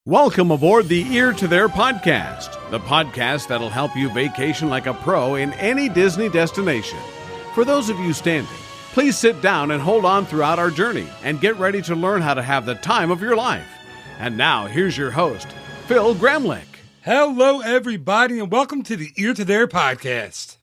Welcome aboard the Ear to There podcast, the podcast that'll help you vacation like a pro in any Disney destination. For those of you standing, please sit down and hold on throughout our journey and get ready to learn how to have the time of your life. And now, here's your host, Phil Gramlich. Hello, everybody, and welcome to the Ear to There podcast.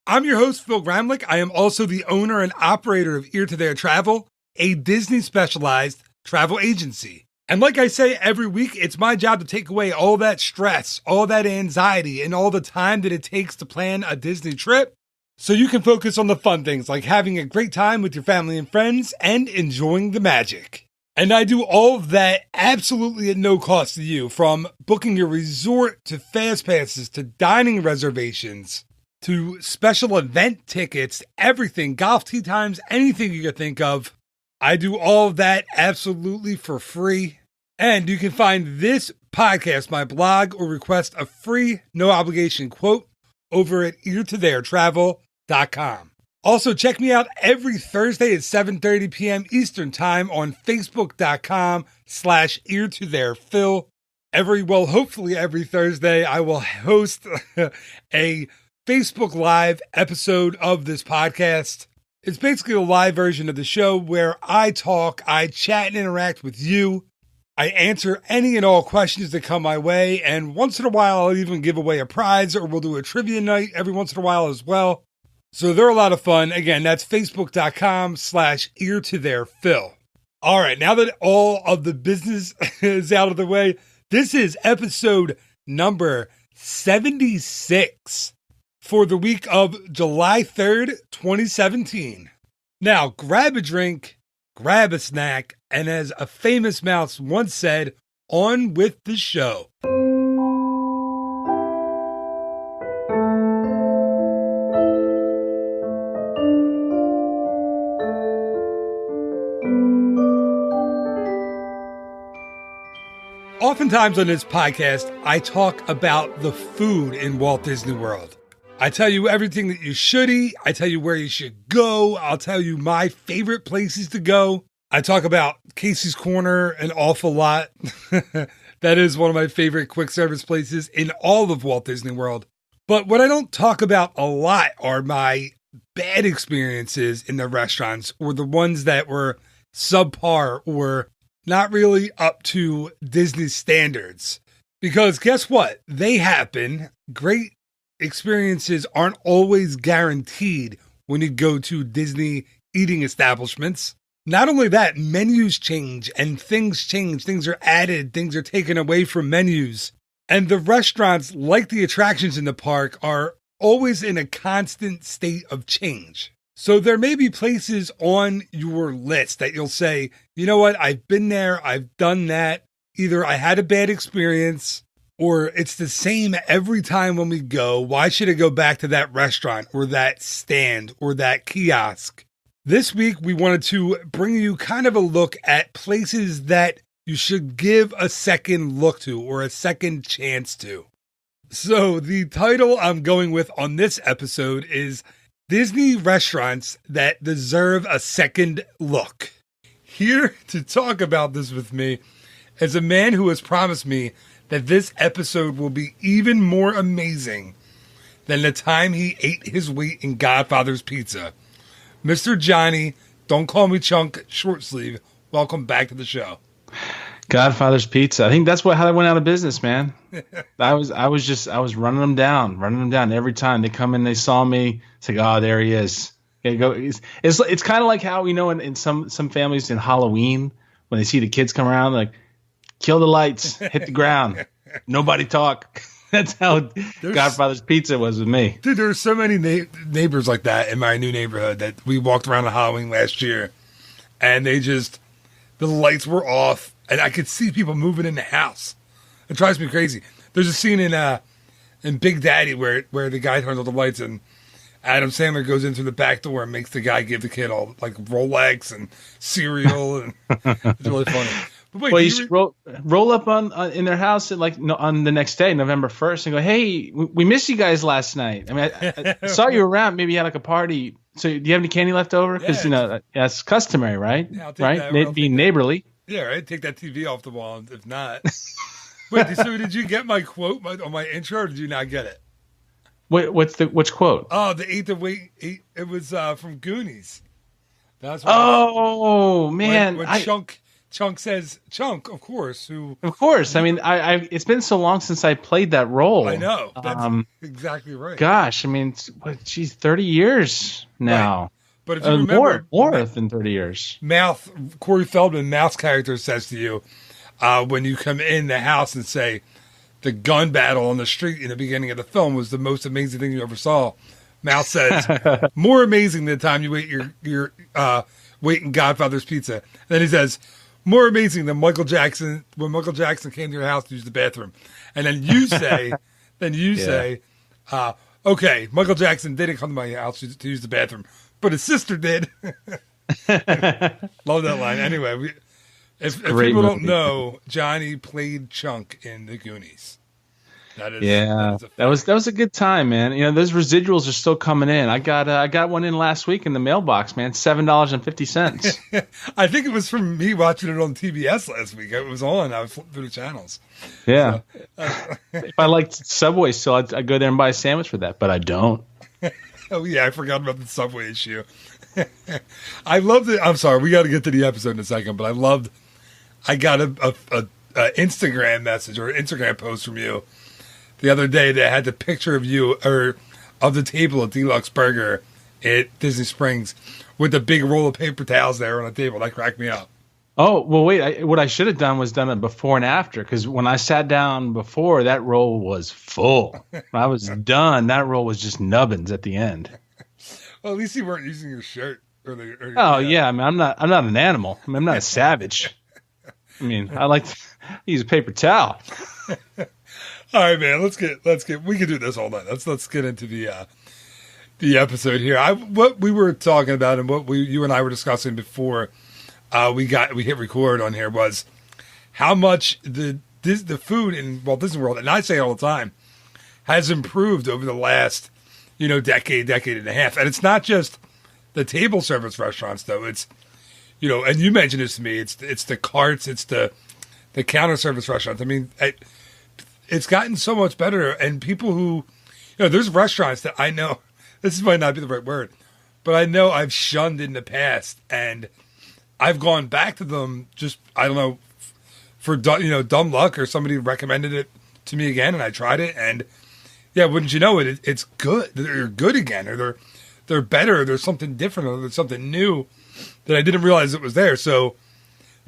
I'm your host, Phil Gramlich. I am also the owner and operator of Ear to There Travel, a Disney-specialized travel agency. And like I say every week, it's my job to take away all that stress, all that anxiety, and all the time that it takes to plan a Disney trip so you can focus on the fun things like having a great time with your family and friends and enjoying the magic. And I do all of that absolutely at no cost to you, from booking your resort to fast passes to dining reservations to special event tickets, everything, golf tee times, anything you could think of. I do all of that absolutely for free. And you can find this podcast, my blog, or request a free, no obligation quote over at eartotheretravel.com. Also, check me out every Thursday at 7:30 p.m. Eastern Time on Facebook.com/eartotherphil. Hopefully every Thursday, I will host a Facebook Live episode of this podcast. It's basically a live version of the show where I talk, I chat and interact with you. I answer any and all questions that come my way, and once in a while I'll even give away a prize, or we'll do a trivia night every once in a while as well. So they're a lot of fun. Again, that's Facebook.com/eartotherphil. All right, now that all of the business is out of the way, this is episode number 76 for the week of July 3rd, 2017. Now, grab a drink, grab a snack, and as a famous mouse once said, on with the show. Oftentimes on this podcast, I talk about the food in Walt Disney World. I tell you everything that you should eat. I tell you where you should go. I'll tell you my favorite places to go. I talk about Casey's Corner an awful lot. That is one of my favorite quick service places in all of Walt Disney World. But what I don't talk about a lot are my bad experiences in the restaurants, or the ones that were subpar or not really up to Disney standards. Because guess what? They happen. Great experiences aren't always guaranteed when you go to Disney eating establishments. Not only that, menus change and things change. Things are added, things are taken away from menus. And the restaurants, like the attractions in the park, are always in a constant state of change. So there may be places on your list that you'll say, you know what, I've been there, I've done that. Either I had a bad experience, or it's the same every time when we go. Why should I go back to that restaurant or that stand or that kiosk? This week, we wanted to bring you kind of a look at places that you should give a second look to, or a second chance to. So the title I'm going with on this episode is Disney Restaurants That Deserve a Second Look. Here to talk about this with me is a man who has promised me that this episode will be even more amazing than the time he ate his weight in Godfather's Pizza. Mr. Johnny, don't call me Chunk, short sleeve, welcome back to the show. Godfather's Pizza. I think that's how they went out of business, man. I was running them down every time they come in. They saw me. It's like, oh, there he is. Go. It's kind of like how, in some families in Halloween, when they see the kids come around, like, kill the lights, hit the ground, nobody talk. That's how Godfather's Pizza was with me. Dude, there's so many neighbors like that in my new neighborhood that we walked around on Halloween last year, and the lights were off, and I could see people moving in the house. It drives me crazy. There's a scene in Big Daddy where the guy turns on the lights, and Adam Sandler goes in through the back door and makes the guy give the kid all like Rolex and cereal, and it's really funny. But wait, you should roll up on in their house on the next day, November 1st, and go, hey, we missed you guys last night. I mean, I saw you around. Maybe you had like a party. So do you have any candy left over? Because that's customary, right? Yeah, right? Being neighborly. Yeah, right. Take that TV off the wall. If not, Wait, so did you get my quote on my intro, or did you not get it? Wait, which quote? Oh, the eighth of wait. It was from Goonies. That's what man! When Chunk says Chunk, of course. Of course. I mean, I it's been so long since I played that role. I know. That's exactly right. Gosh, I mean, geez, 30 years now. Right. But if you remember, more than 30 years. Corey Feldman, Mouth's character, says to you when you come in the house and say the gun battle on the street in the beginning of the film was the most amazing thing you ever saw. Mouth says, more amazing than the time you ate your waiting Godfather's pizza. And then he says, more amazing than Michael Jackson when Michael Jackson came to your house to use the bathroom. And then you say, okay, Michael Jackson didn't come to my house to use the bathroom, but his sister did. Love that line. Anyway, if people don't know, Johnny played Chunk in the Goonies. That was a good time, man. You know, those residuals are still coming in. I got one in last week in the mailbox, man. $7.50. I think it was from me watching it on TBS last week. It was on. I was flipping through the channels. Yeah. If I liked Subway still, I'd go there and buy a sandwich for that, but I don't. Oh yeah, I forgot about the Subway issue. I loved it. I'm sorry, we got to get to the episode in a second, but I got a Instagram message or an Instagram post from you the other day that had the picture of you or of the table at Deluxe Burger at Disney Springs with the big roll of paper towels there on the table. That cracked me up. Oh, well, wait. What I should have done was done it before and after, because when I sat down before, that roll was full. When I was done, that roll was just nubbins at the end. Well, at least you weren't using your shirt. Yeah. I mean, I'm not an animal. I mean, I'm not a savage. I mean, I like to use a paper towel. All right, man. Let's get. We can do this all night. Let's get into the episode here. What we were talking about and what you and I were discussing before we hit record on here was how much the food in Walt Disney World, and I say it all the time, has improved over the last decade and a half. And it's not just the table service restaurants though. It's and you mentioned this to me. It's the carts. It's the counter service restaurants. I mean. It's gotten so much better, and people who, there's restaurants that I know, this might not be the right word, but I know I've shunned in the past, and I've gone back to them just, I don't know, for, dumb luck, or somebody recommended it to me again, and I tried it, and yeah, wouldn't you know it, it's good. They're good again, or they're better, or there's something different, or there's something new that I didn't realize it was there, so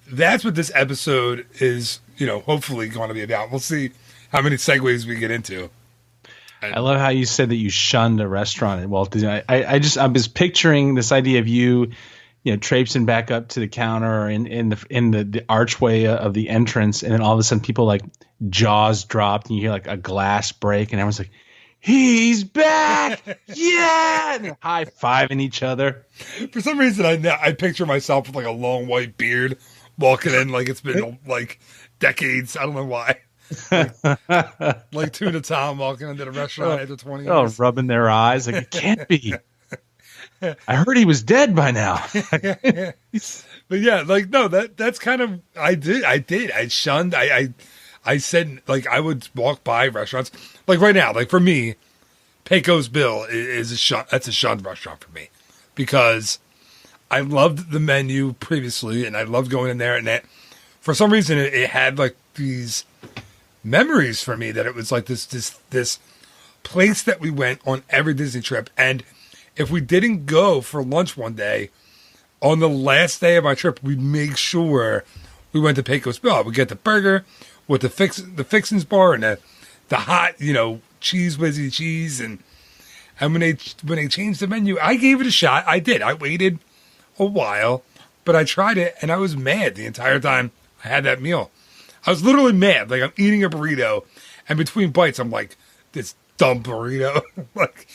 that's what this episode is, hopefully going to be about. We'll see how many segues we get into. I love how you said that you shunned a restaurant at Walt Disney. I was picturing this idea of you traipsing back up to the counter or in the archway of the entrance, and then all of a sudden people like jaws dropped and you hear like a glass break, and everyone's like, "He's back!" Yeah, and they're high-fiving each other. For some reason, I picture myself with like a long white beard walking in like it's been like decades. I don't know why. like Tuna Tom walking into the restaurant after 20 years. Oh, rubbing their eyes like it can't be. I heard he was dead by now. But yeah, like no, that's kind of I did. I shunned. I said like I would walk by restaurants like right now. Like for me, Pecos Bill is that's a shunned restaurant for me because I loved the menu previously and I loved going in there and that for some reason it had like these memories for me that it was like this place that we went on every Disney trip, and if we didn't go for lunch one day on the last day of my trip, we'd make sure we went to Pecos Bill. We get the burger with the fixins bar and the hot cheese whizzy cheese, and when they changed the menu, I gave it a shot. I did. I waited a while, but I tried it and I was mad the entire time I had that meal. I was literally mad. Like, I'm eating a burrito, and between bites, I'm like, this dumb burrito. like,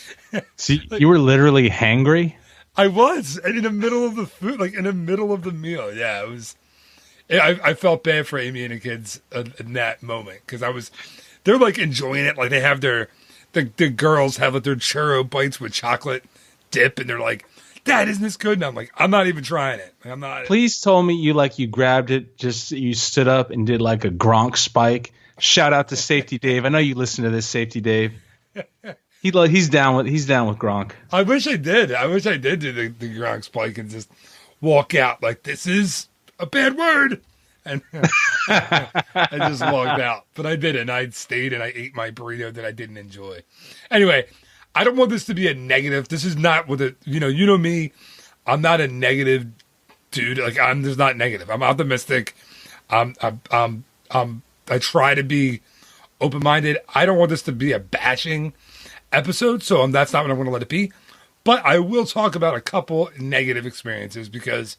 See, you were literally hangry? I was. And in the middle of the food, like, in the middle of the meal. Yeah, it was. I felt bad for Amy and the kids in that moment, because they're, like, enjoying it. Like, they have the girls have, like, their churro bites with chocolate dip, and they're like, Dad, isn't this good? And I'm like, I'm not even trying it. Like, I'm not. Please tell me you grabbed it, you stood up and did like a Gronk spike, Shout out to Safety Dave. I know you listen to this, Safety Dave. He's down with Gronk. I wish I did. I wish I did do the Gronk spike and just walk out like, this is a bad word. And I just walked out. But I didn't. I stayed and I ate my burrito that I didn't enjoy. Anyway, I don't want this to be a negative. This is not what it, you know me. I'm not a negative dude. Like, I'm just not negative. I'm optimistic. I try to be open-minded. I don't want this to be a bashing episode, so that's not what I'm going to let it be. But I will talk about a couple negative experiences because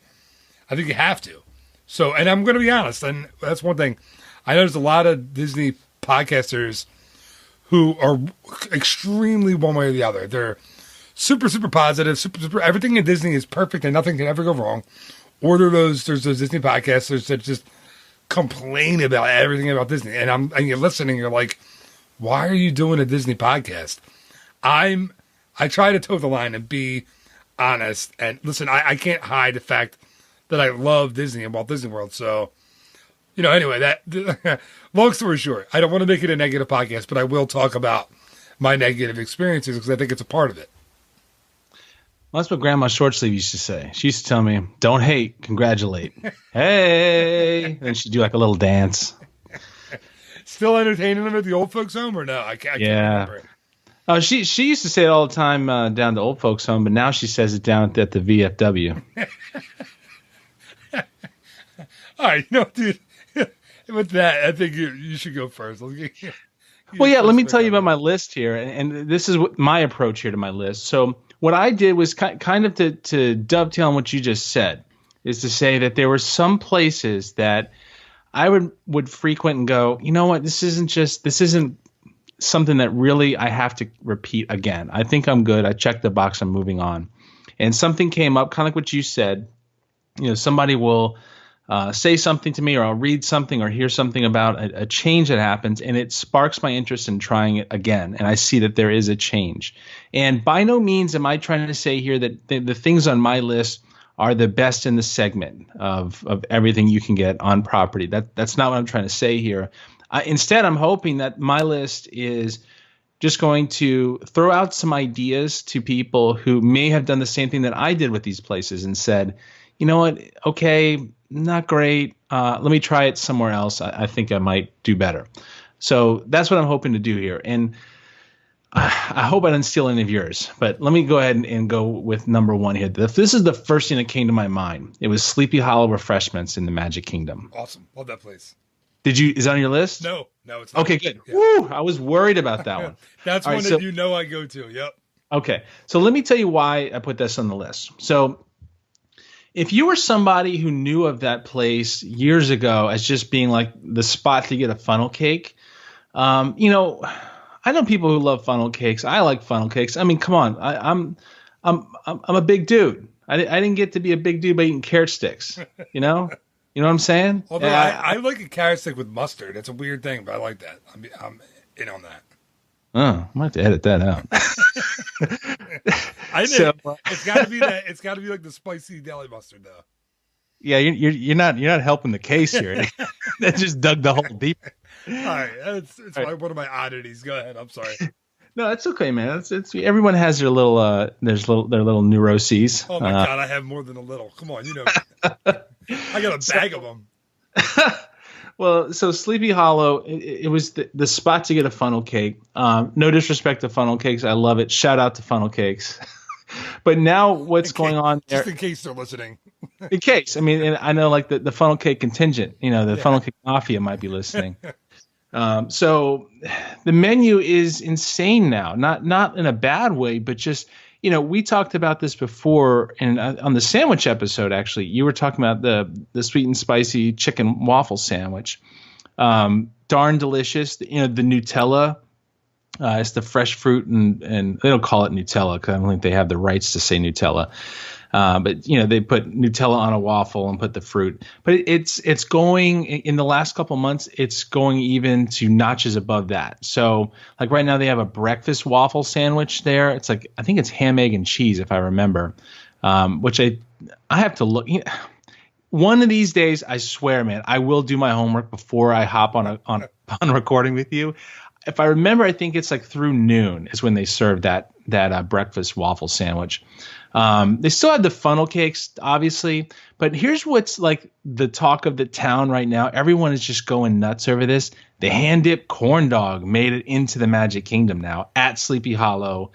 I think you have to. So, and I'm going to be honest, and that's one thing. I know there's a lot of Disney podcasters who are extremely one way or the other. They're super, super positive, super, everything in Disney is perfect and nothing can ever go wrong. Or there's those Disney podcasters that just complain about everything about Disney. And you're listening, you're like, why are you doing a Disney podcast? I try to toe the line and be honest. And listen, I can't hide the fact that I love Disney and Walt Disney World. So, anyway, that long story short, I don't want to make it a negative podcast, but I will talk about my negative experiences because I think it's a part of it. Well, that's what Grandma Shortsleeve used to say. She used to tell me, don't hate, congratulate. Hey! And she'd do like a little dance. Still entertaining them at the old folks' home or no? I can't remember. Oh, she used to say it all the time down the old folks' home, but now she says it down at the VFW. All right, dude. With that, I think you should go first. Well, yeah, let me tell you about my list here, and this is my approach here to my list. So what I did was kind of to dovetail on what you just said, is to say that there were some places that I would frequent and go, you know what, this isn't something that really I have to repeat again. I think I'm good. I checked the box. I'm moving on. And something came up, kind of like what you said. Somebody will say something to me, or I'll read something or hear something about a change that happens, and it sparks my interest in trying it again. And I see that there is a change. And by no means am I trying to say here that the things on my list are the best in the segment of everything you can get on property. That's not what I'm trying to say here. Instead, I'm hoping that my list is just going to throw out some ideas to people who may have done the same thing that I did with these places and said, you know what, okay, not great. Let me try it somewhere else. I think I might do better. So that's what I'm hoping to do here. And I hope I didn't steal any of yours, but let me go ahead and go with number one here. This is the first thing that came to my mind. It was Sleepy Hollow Refreshments in the Magic Kingdom. Awesome. Love that place. Is it on your list? No, it's not. Okay, good. Yeah. Woo, I was worried about that one. That's all one right, that I go to. Yep. Okay. So let me tell you why I put this on the list. So if you were somebody who knew of that place years ago as just being like the spot to get a funnel cake, I know people who love funnel cakes. I like funnel cakes. I mean, come on. I'm a big dude. I didn't get to be a big dude by eating carrot sticks. You know what I'm saying? Although I like a carrot stick with mustard. It's a weird thing, but I like that. I'm in on that. Oh, I might have to edit that out. It's got to be that. It's got to be like the spicy deli mustard, though. Yeah, you're not helping the case here. That just dug the hole deeper. All right, it's one of my oddities. Go ahead. I'm sorry. No, that's okay, man. It's everyone has their little their little neuroses. Oh my God, I have more than a little. Come on, I got a bag of them. Well, so Sleepy Hollow, it was the spot to get a funnel cake. No disrespect to funnel cakes, I love it. Shout out to funnel cakes. But now what's going on there? Just in case they're listening. In case, I mean, and I know like the funnel cake contingent, the funnel cake mafia might be listening. So the menu is insane now, not in a bad way, but just, we talked about this before and on the sandwich episode, actually, you were talking about the sweet and spicy chicken waffle sandwich. Darn delicious. The Nutella, it's the fresh fruit and they don't call it Nutella because I don't think they have the rights to say Nutella. But they put Nutella on a waffle and put the fruit, but it's going in the last couple months, it's going even to notches above that. So like right now they have a breakfast waffle sandwich there. It's like, I think it's ham, egg, and cheese, if I remember, which I have to look, one of these days, I swear, man, I will do my homework before I hop on recording with you. If I remember, I think it's like through noon is when they serve that breakfast waffle sandwich. They still had the funnel cakes, obviously, but here's what's like the talk of the town right now. Everyone is just going nuts over this. The hand dipped corn dog made it into the Magic Kingdom now at Sleepy Hollow.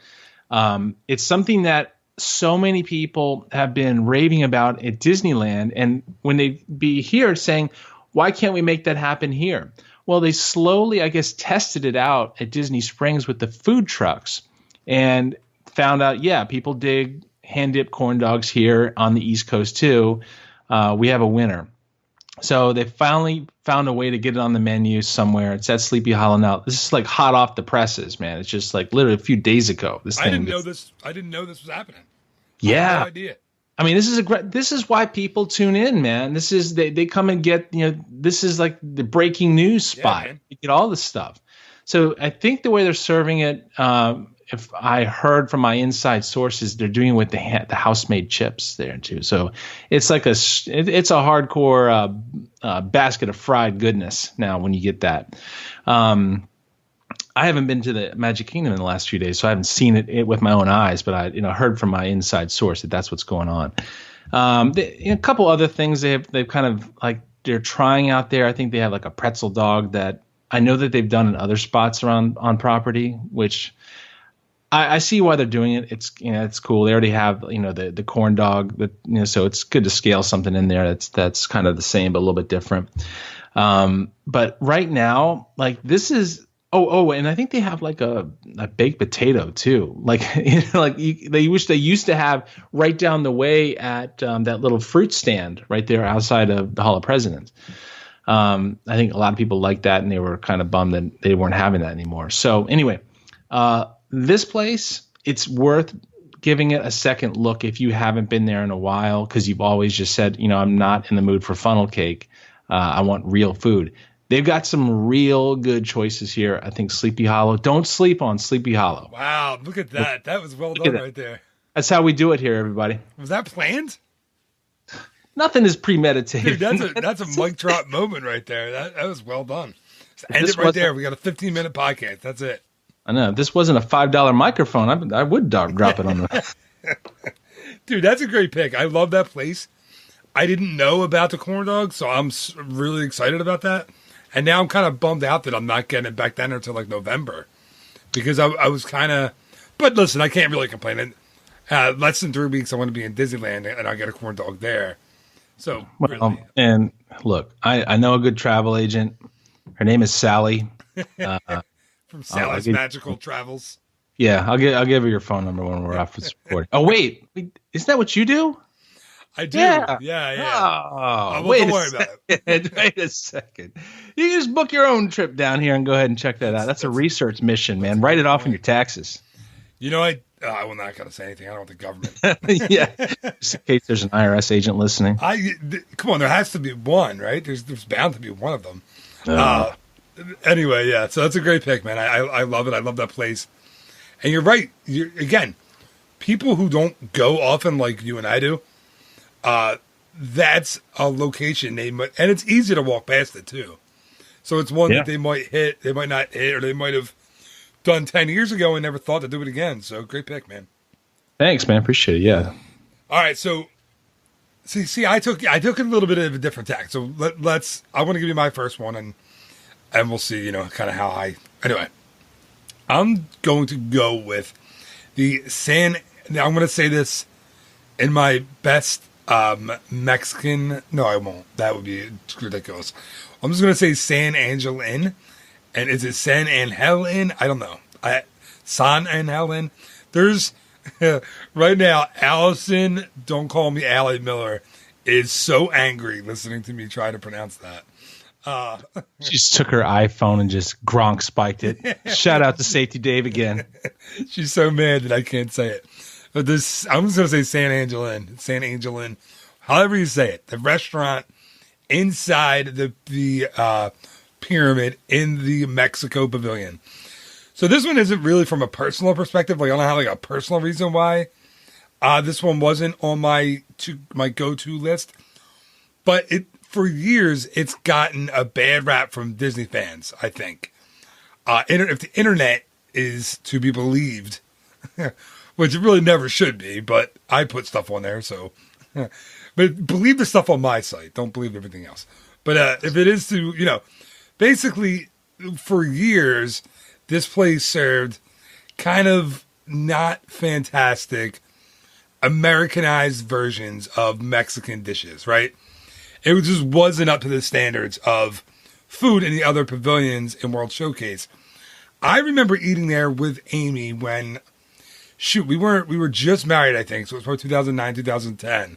It's something that so many people have been raving about at Disneyland, and when they be here saying, why can't we make that happen here? Well, they slowly, I guess, tested it out at Disney Springs with the food trucks and found out, yeah, people dig hand-dipped corn dogs here on the East Coast too. We have a winner. So they finally found a way to get it on the menu somewhere. It's at Sleepy Hollow now. This is like hot off the presses, man. It's just like literally a few days ago. I didn't know this was happening. Yeah. I had no idea. I mean, this is why people tune in, man. This is they come and get, this is like the breaking news spot. Yeah, you get all this stuff. So I think the way they're serving it, if I heard from my inside sources, they're doing it with the house-made chips there too. So it's like it's a hardcore basket of fried goodness now when you get that. I haven't been to the Magic Kingdom in the last few days, so I haven't seen it with my own eyes. But I, heard from my inside source that that's what's going on. A couple other things they've kind of like they're trying out there. I think they have like a pretzel dog that I know that they've done in other spots around on property, which I see why they're doing it. It's cool. They already have the corn dog that so it's good to scale something in there that's kind of the same but a little bit different. But right now, like this is. And I think they have like a baked potato too. Like they used to have right down the way at that little fruit stand right there outside of the Hall of Presidents. I think a lot of people liked that, and they were kind of bummed that they weren't having that anymore. So anyway, this place, it's worth giving it a second look if you haven't been there in a while, because you've always just said, I'm not in the mood for funnel cake. I want real food. They've got some real good choices here. I think Sleepy Hollow. Don't sleep on Sleepy Hollow. Wow, look at that. That was well done right there. That's how we do it here, everybody. Was that planned? Nothing is premeditated. Dude, that's a mic drop moment right there. That was well done. End it right there. We got a 15-minute podcast. That's it. I know. If this wasn't a $5 microphone, I would drop it on the... Dude, that's a great pick. I love that place. I didn't know about the corn dog, so I'm really excited about that. And now I'm kind of bummed out that I'm not getting it back then until like November, because I was kind of. But listen, I can't really complain. Less than 3 weeks, I want to be in Disneyland, and I'll get a corn dog there. So, really. And look, I know a good travel agent. Her name is Sally. From Sally's Magical Travels. Yeah, I'll give her your phone number when we're off this recording. Oh wait, isn't that what you do? I do. Yeah. Oh, wait, don't worry about it. Wait a second. You can just book your own trip down here and go ahead and check that out. That's a research mission, man. Write it off in your taxes. I will not going to say anything. I don't want the government. Yeah, just in case there's an IRS agent listening. Come on, there has to be one, right? There's bound to be one of them. Anyway, yeah. So that's a great pick, man. I love it. I love that place. And you're right. Again, people who don't go often like you and I do. That's a location and it's easy to walk past it too. So it's one that they might hit, they might not hit, or they might have done 10 years ago and never thought to do it again. So great pick, man. Thanks, man. Appreciate it. Yeah. All right. So see, I took a little bit of a different tack. So I want to give you my first one and we'll see, kind of how anyway, I'm going to go with now I'm going to say this in my best Mexican. No, I won't. That would be ridiculous. I'm just going to say San Angel Inn. And is it San Angel Inn? I don't know. San Angel Inn. There's, right now, Allison, don't call me Allie Miller, is so angry listening to me try to pronounce that. She just took her iPhone and just Gronk spiked it. Shout out to Safety Dave again. She's so mad that I can't say it. But I'm just going to say San Angel Inn. San Angel Inn. However you say it. The restaurant inside the pyramid in the Mexico Pavilion. So this one isn't really from a personal perspective. Like I don't have like a personal reason why this one wasn't on my go-to list. But for years, it's gotten a bad rap from Disney fans, I think. If the internet is to be believed, which it really never should be, but I put stuff on there, so. But believe the stuff on my site. Don't believe everything else. But if it is to, basically for years, this place served kind of not fantastic Americanized versions of Mexican dishes, right? It just wasn't up to the standards of food in the other pavilions in World Showcase. I remember eating there with Amy when, we were just married, I think, so it was probably 2009, 2010,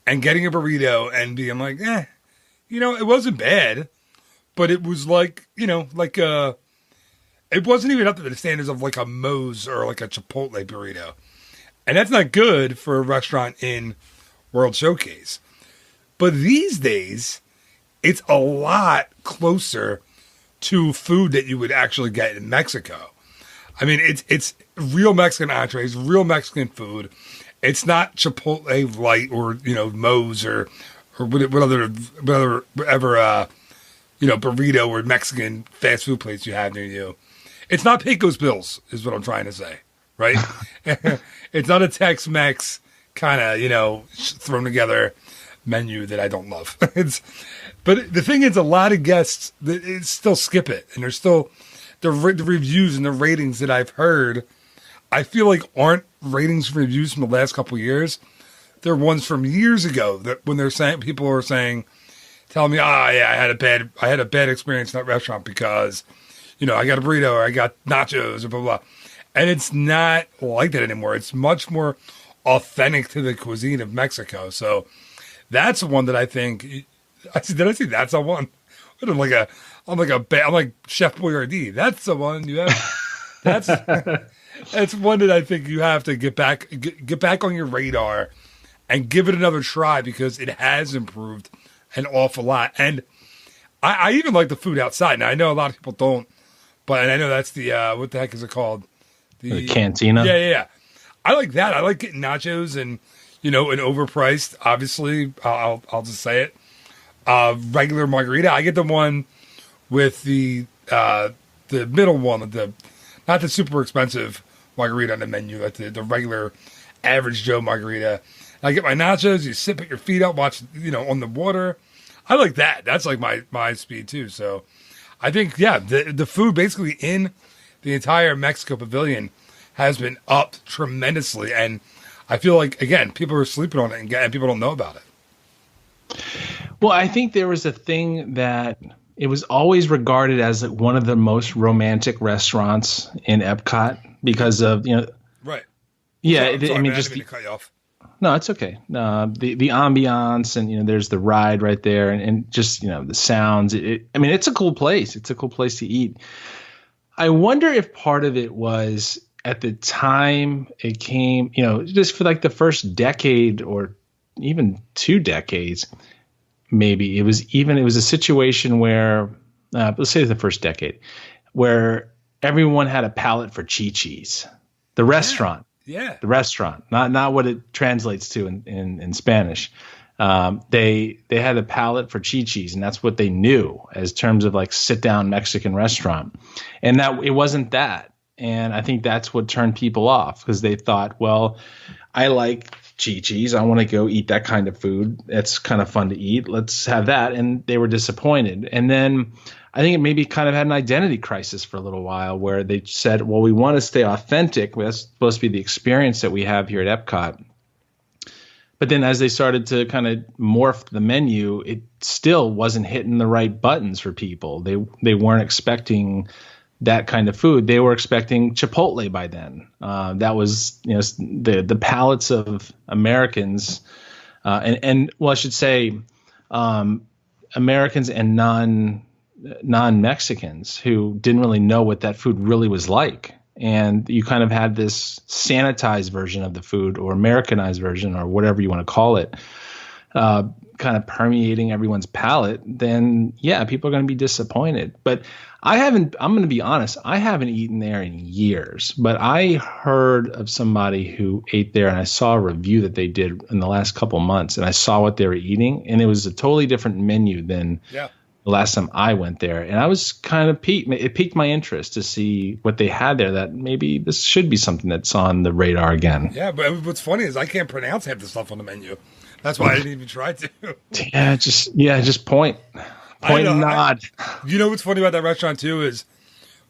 and getting a burrito and being like, it wasn't bad, but it was like, it wasn't even up to the standards of like a Moe's or like a Chipotle burrito. And that's not good for a restaurant in World Showcase. But these days, it's a lot closer to food that you would actually get in Mexico. I mean, it's real Mexican entrees, real Mexican food. It's not Chipotle light or, Moe's or whatever burrito or Mexican fast food place you have near you. It's not Pecos Bills, is what I'm trying to say, right? It's not a Tex-Mex kind of, thrown together menu that I don't love. But the thing is, a lot of guests still skip it, and there's still the reviews and the ratings that I've heard, I feel like aren't ratings and reviews from the last couple of years. They're ones from years ago that when they're saying, people are saying, telling me, I had a bad experience in that restaurant because, I got a burrito or I got nachos or blah, blah, blah. And it's not like that anymore. It's much more authentic to the cuisine of Mexico. So that's the one that I think, did I see that's the one? I'm like Chef Boyardee. That's the one you have. That's one that I think you have to get back on your radar and give it another try because it has improved an awful lot. And I even like the food outside. Now I know a lot of people don't, but I know that's the what the heck is it called? The cantina. Yeah. I like that. I like getting nachos and an overpriced. Obviously, I'll just say it. Regular margarita. I get the one with the middle one, not the super expensive margarita on the menu, like the regular average Joe margarita. I get my nachos. You sit, put your feet up, watch on the water. I like that. That's like my speed too. So I think the food basically in the entire Mexico Pavilion has been up tremendously, and I feel like again people are sleeping on it and people don't know about it. Well, I think there was a thing that it was always regarded as like one of the most romantic restaurants in Epcot because of right. Yeah, sorry, I mean, man, just I didn't mean to cut you off. No, it's okay. The ambiance and there's the ride right there and just the sounds. I mean, it's a cool place. It's a cool place to eat. I wonder if part of it was at the time it came, just for like the first decade or even 2 decades, maybe it was a situation where, let's say the first decade, where everyone had a palate for Chi-Chi's, the restaurant. Yeah. The restaurant, not what it translates to in Spanish. They had a palate for Chi-Chi's, and that's what they knew as terms of like sit down Mexican restaurant. And that it wasn't that. And I think that's what turned people off because they thought, well, I like Chi-Chi's. I want to go eat that kind of food. It's kind of fun to eat. Let's have that. And they were disappointed. And then I think it maybe kind of had an identity crisis for a little while where they said, well, we want to stay authentic. That's supposed to be the experience that we have here at Epcot. But then as they started to kind of morph the menu, it still wasn't hitting the right buttons for people. They weren't expecting that kind of food. They were expecting Chipotle by then. That was the palates of Americans and well, I should say Americans and non-Mexicans who didn't really know what that food really was like. And you kind of had this sanitized version of the food or Americanized version or whatever you want to call it kind of permeating everyone's palate, then yeah, people are going to be disappointed. But I'm going to be honest, I haven't eaten there in years, but I heard of somebody who ate there, and I saw a review that they did in the last couple months, and I saw what they were eating, and it was a totally different menu than the last time I went there. And I was kind of it piqued my interest to see what they had there, that maybe this should be something that's on the radar again. Yeah, but what's funny is I can't pronounce half the stuff on the menu. That's why I didn't even try to. Just point and nod. You know what's funny about that restaurant too is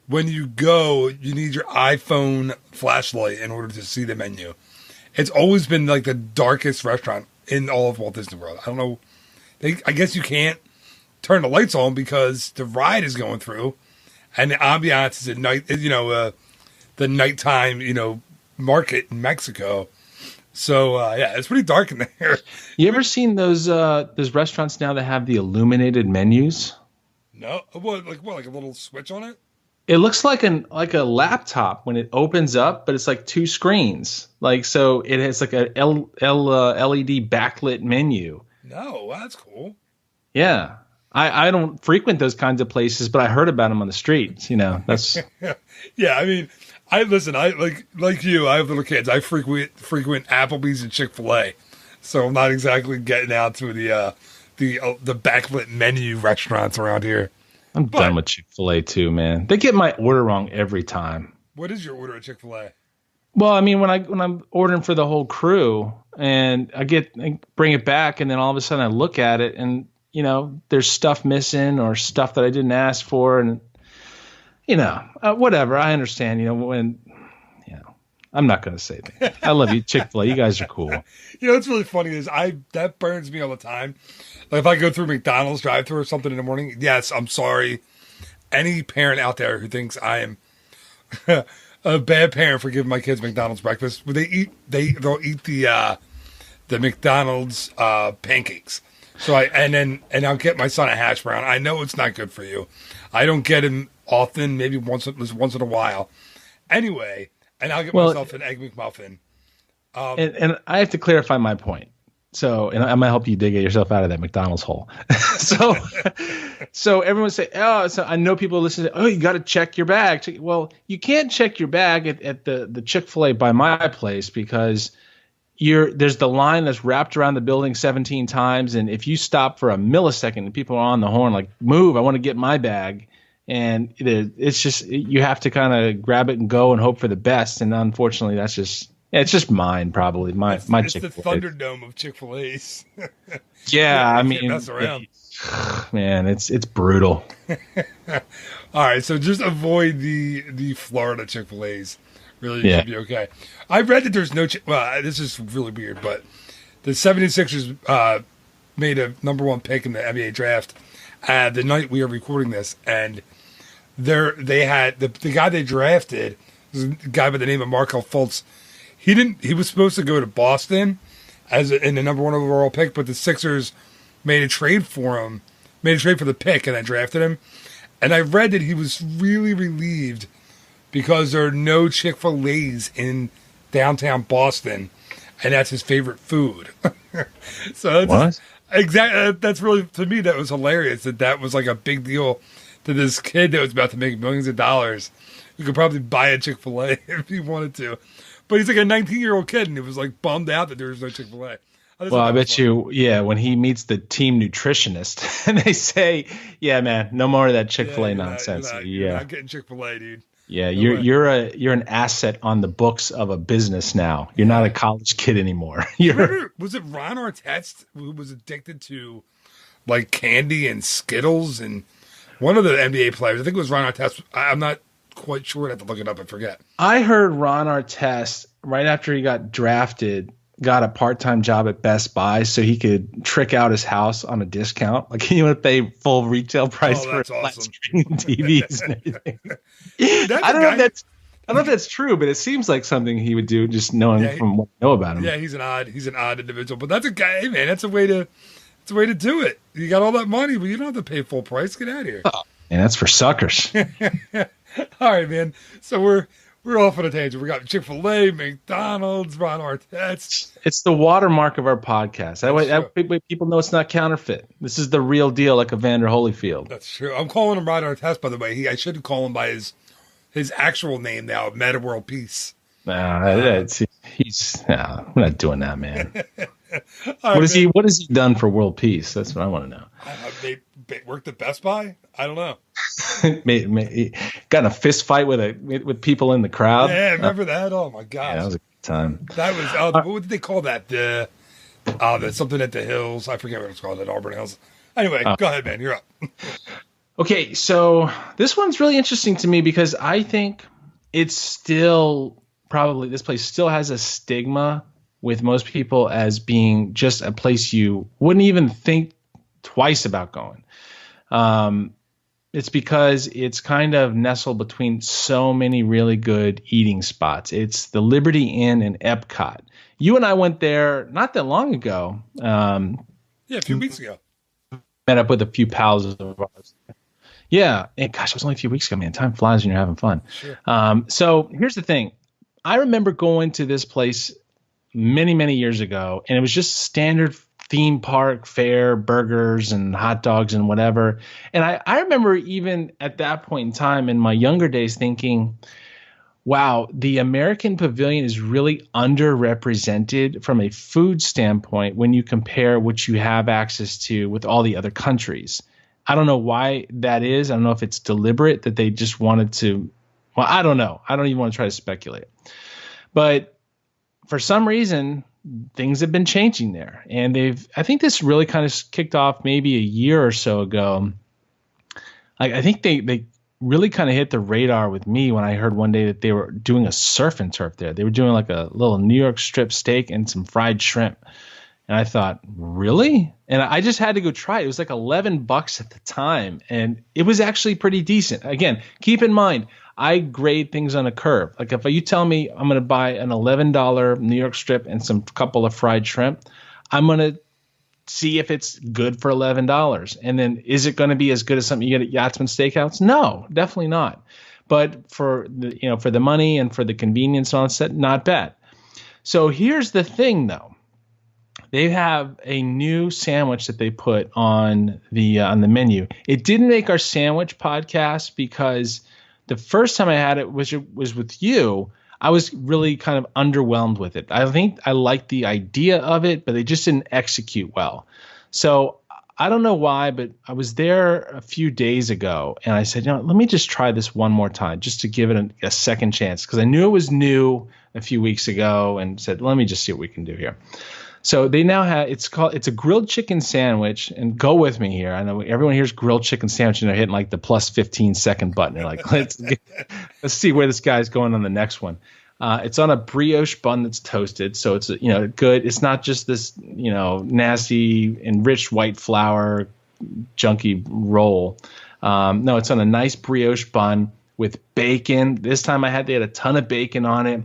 when you go, you need your iPhone flashlight in order to see the menu. It's always been like the darkest restaurant in all of Walt Disney World. I don't know. I guess you can't turn the lights on because the ride is going through, and the ambiance is at night. The nighttime, market in Mexico. So it's pretty dark in there. You ever seen those restaurants now that have the illuminated menus? No, like a little switch on it? It looks like a laptop when it opens up, but it's like two screens. Like, so it has like a LED backlit menu. No, that's cool. Yeah. I don't frequent those kinds of places, but I heard about them on the streets. That's yeah. I mean, I like you. I have little kids. I frequent Applebee's and Chick-fil-A, so I'm not exactly getting out to the backlit menu restaurants around here. I'm done with Chick-fil-A too, man. They get my order wrong every time. What is your order at Chick-fil-A? Well, I mean, when I'm ordering for the whole crew, and I bring it back, and then all of a sudden I look at it, and there's stuff missing or stuff that I didn't ask for, and whatever. I understand. I'm not going to say that. I love you, Chick-fil-A. You guys are cool. What's really funny is that burns me all the time. Like if I go through McDonald's drive-thru or something in the morning, yes, I'm sorry. Any parent out there who thinks I am a bad parent for giving my kids McDonald's breakfast, they'll eat the McDonald's pancakes. So I'll get my son a hash brown. I know it's not good for you. I don't get him often, maybe once in a while. Anyway, and I'll get myself an Egg McMuffin. And I have to clarify my point. So, and I'm gonna help you dig yourself out of that McDonald's hole. So everyone say, so I know people listen to, you got to check your bag. Well, you can't check your bag at the Chick-fil-A by my place because there's the line that's wrapped around the building 17 times, and if you stop for a millisecond and people are on the horn like, move, I want to get my bag, and it's just, you have to kind of grab it and go and hope for the best, and unfortunately that's just, it's just mine probably. It's Chick-fil-A. The Thunderdome of Chick-fil-A's. Yeah, I mean, mess around. Man, it's brutal. All right, so just avoid the Florida Chick-fil-A's. Really should be okay. I read that there's no... this is really weird, but the 76ers made a number one pick in the NBA draft the night we are recording this, and they had... The guy they drafted was a guy by the name of Markelle Fultz. He was supposed to go to Boston in the number one overall pick, but the Sixers made a trade for him, made a trade for the pick, and I drafted him. And I read that he was really relieved because there are no Chick-fil-A's in downtown Boston, and that's his favorite food. So that's exactly, that's really, to me, that was hilarious. That was like a big deal to this kid that was about to make millions of dollars. You could probably buy a Chick-fil-A if he wanted to. But he's like a 19-year-old kid, and he was like bummed out that there was no Chick-fil-A. Well, I bet you, when he meets the team nutritionist, and they say, "Yeah, man, no more of that Chick-fil-A nonsense." You're not getting Chick-fil-A, dude. Yeah, no you're an asset on the books of a business now. You're not a college kid anymore. Was it Ron Artest who was addicted to like candy and Skittles, and one of the NBA players? I think it was Ron Artest. I'm not quite sure. I have to look it up. I forget. I heard Ron Artest right after he got drafted got a part-time job at Best Buy so he could trick out his house on a discount. Like, he would pay full retail price for flat screen TVs and everything. I don't know if that's true, but it seems like something he would do, just knowing from what I know about him. Yeah, he's an odd individual, but that's a guy, man. That's a way to do it. You got all that money, but you don't have to pay full price. Get out of here. Oh, and that's for suckers. All right, man. So we're We're off on a tangent. We got Chick-fil-A, McDonald's, Ron Artest. It's the watermark of our podcast. That way people know it's not counterfeit. This is the real deal, like Evander Holyfield. That's true. I'm calling him Ron Artest, by the way. I shouldn't call him by his actual name now, Meta World Peace. We're not doing that, man. What has he done for world peace? That's what I want to know. They worked at Best Buy? I don't know. Got in a fist fight with people in the crowd. Yeah, remember that? Oh my gosh. Yeah, that was a good time. That was what did they call that? There's something at the Hills. I forget what it's called at Auburn Hills. Anyway, go ahead, man. You're up. Okay, so this one's really interesting to me because I think it's still probably this place still has a stigma with most people as being just a place you wouldn't even think twice about going. It's because it's kind of nestled between so many really good eating spots. It's the Liberty Inn in Epcot. You and I went there not that long ago. A few weeks ago. Met up with a few pals of ours. Yeah, and gosh, it was only a few weeks ago, man. Time flies when you're having fun. Sure. So here's the thing. I remember going to this place many, many years ago, and it was just standard theme park fare, burgers and hot dogs and whatever. And I remember even at that point in time in my younger days thinking, wow, the American Pavilion is really underrepresented from a food standpoint when you compare what you have access to with all the other countries. I don't know why that is. I don't know if it's deliberate that they just wanted to. Well, I don't know. I don't even want to try to speculate. But for some reason, things have been changing there. And I think this really kind of kicked off maybe a year or so ago. I think they really kind of hit the radar with me when I heard one day that they were doing a surf and turf there. They were doing like a little New York strip steak and some fried shrimp. And I thought, really? And I just had to go try it. It was like $11 at the time. And it was actually pretty decent. Again, keep in mind, I grade things on a curve. Like if you tell me I'm going to buy an $11 New York strip and some couple of fried shrimp, I'm going to see if it's good for $11. And then is it going to be as good as something you get at Yachtsman Steakhouse? No, definitely not. But for the money and for the convenience on set, not bad. So here's the thing, though. They have a new sandwich that they put on the menu. It didn't make our sandwich podcast because the first time I had it was with you. I was really kind of underwhelmed with it. I think I liked the idea of it, but they just didn't execute well. So I don't know why, but I was there a few days ago and I said, let me just try this one more time just to give it a second chance because I knew it was new a few weeks ago and said, let me just see what we can do here. So they now have it's a grilled chicken sandwich, and go with me here. I know everyone hears grilled chicken sandwich and they're hitting like the plus 15-second button. They're like, let's see where this guy's going on the next one. It's on a brioche bun that's toasted, so it's good. It's not just this nasty enriched white flour junky roll. No, it's on a nice brioche bun with bacon. This time they had a ton of bacon on it,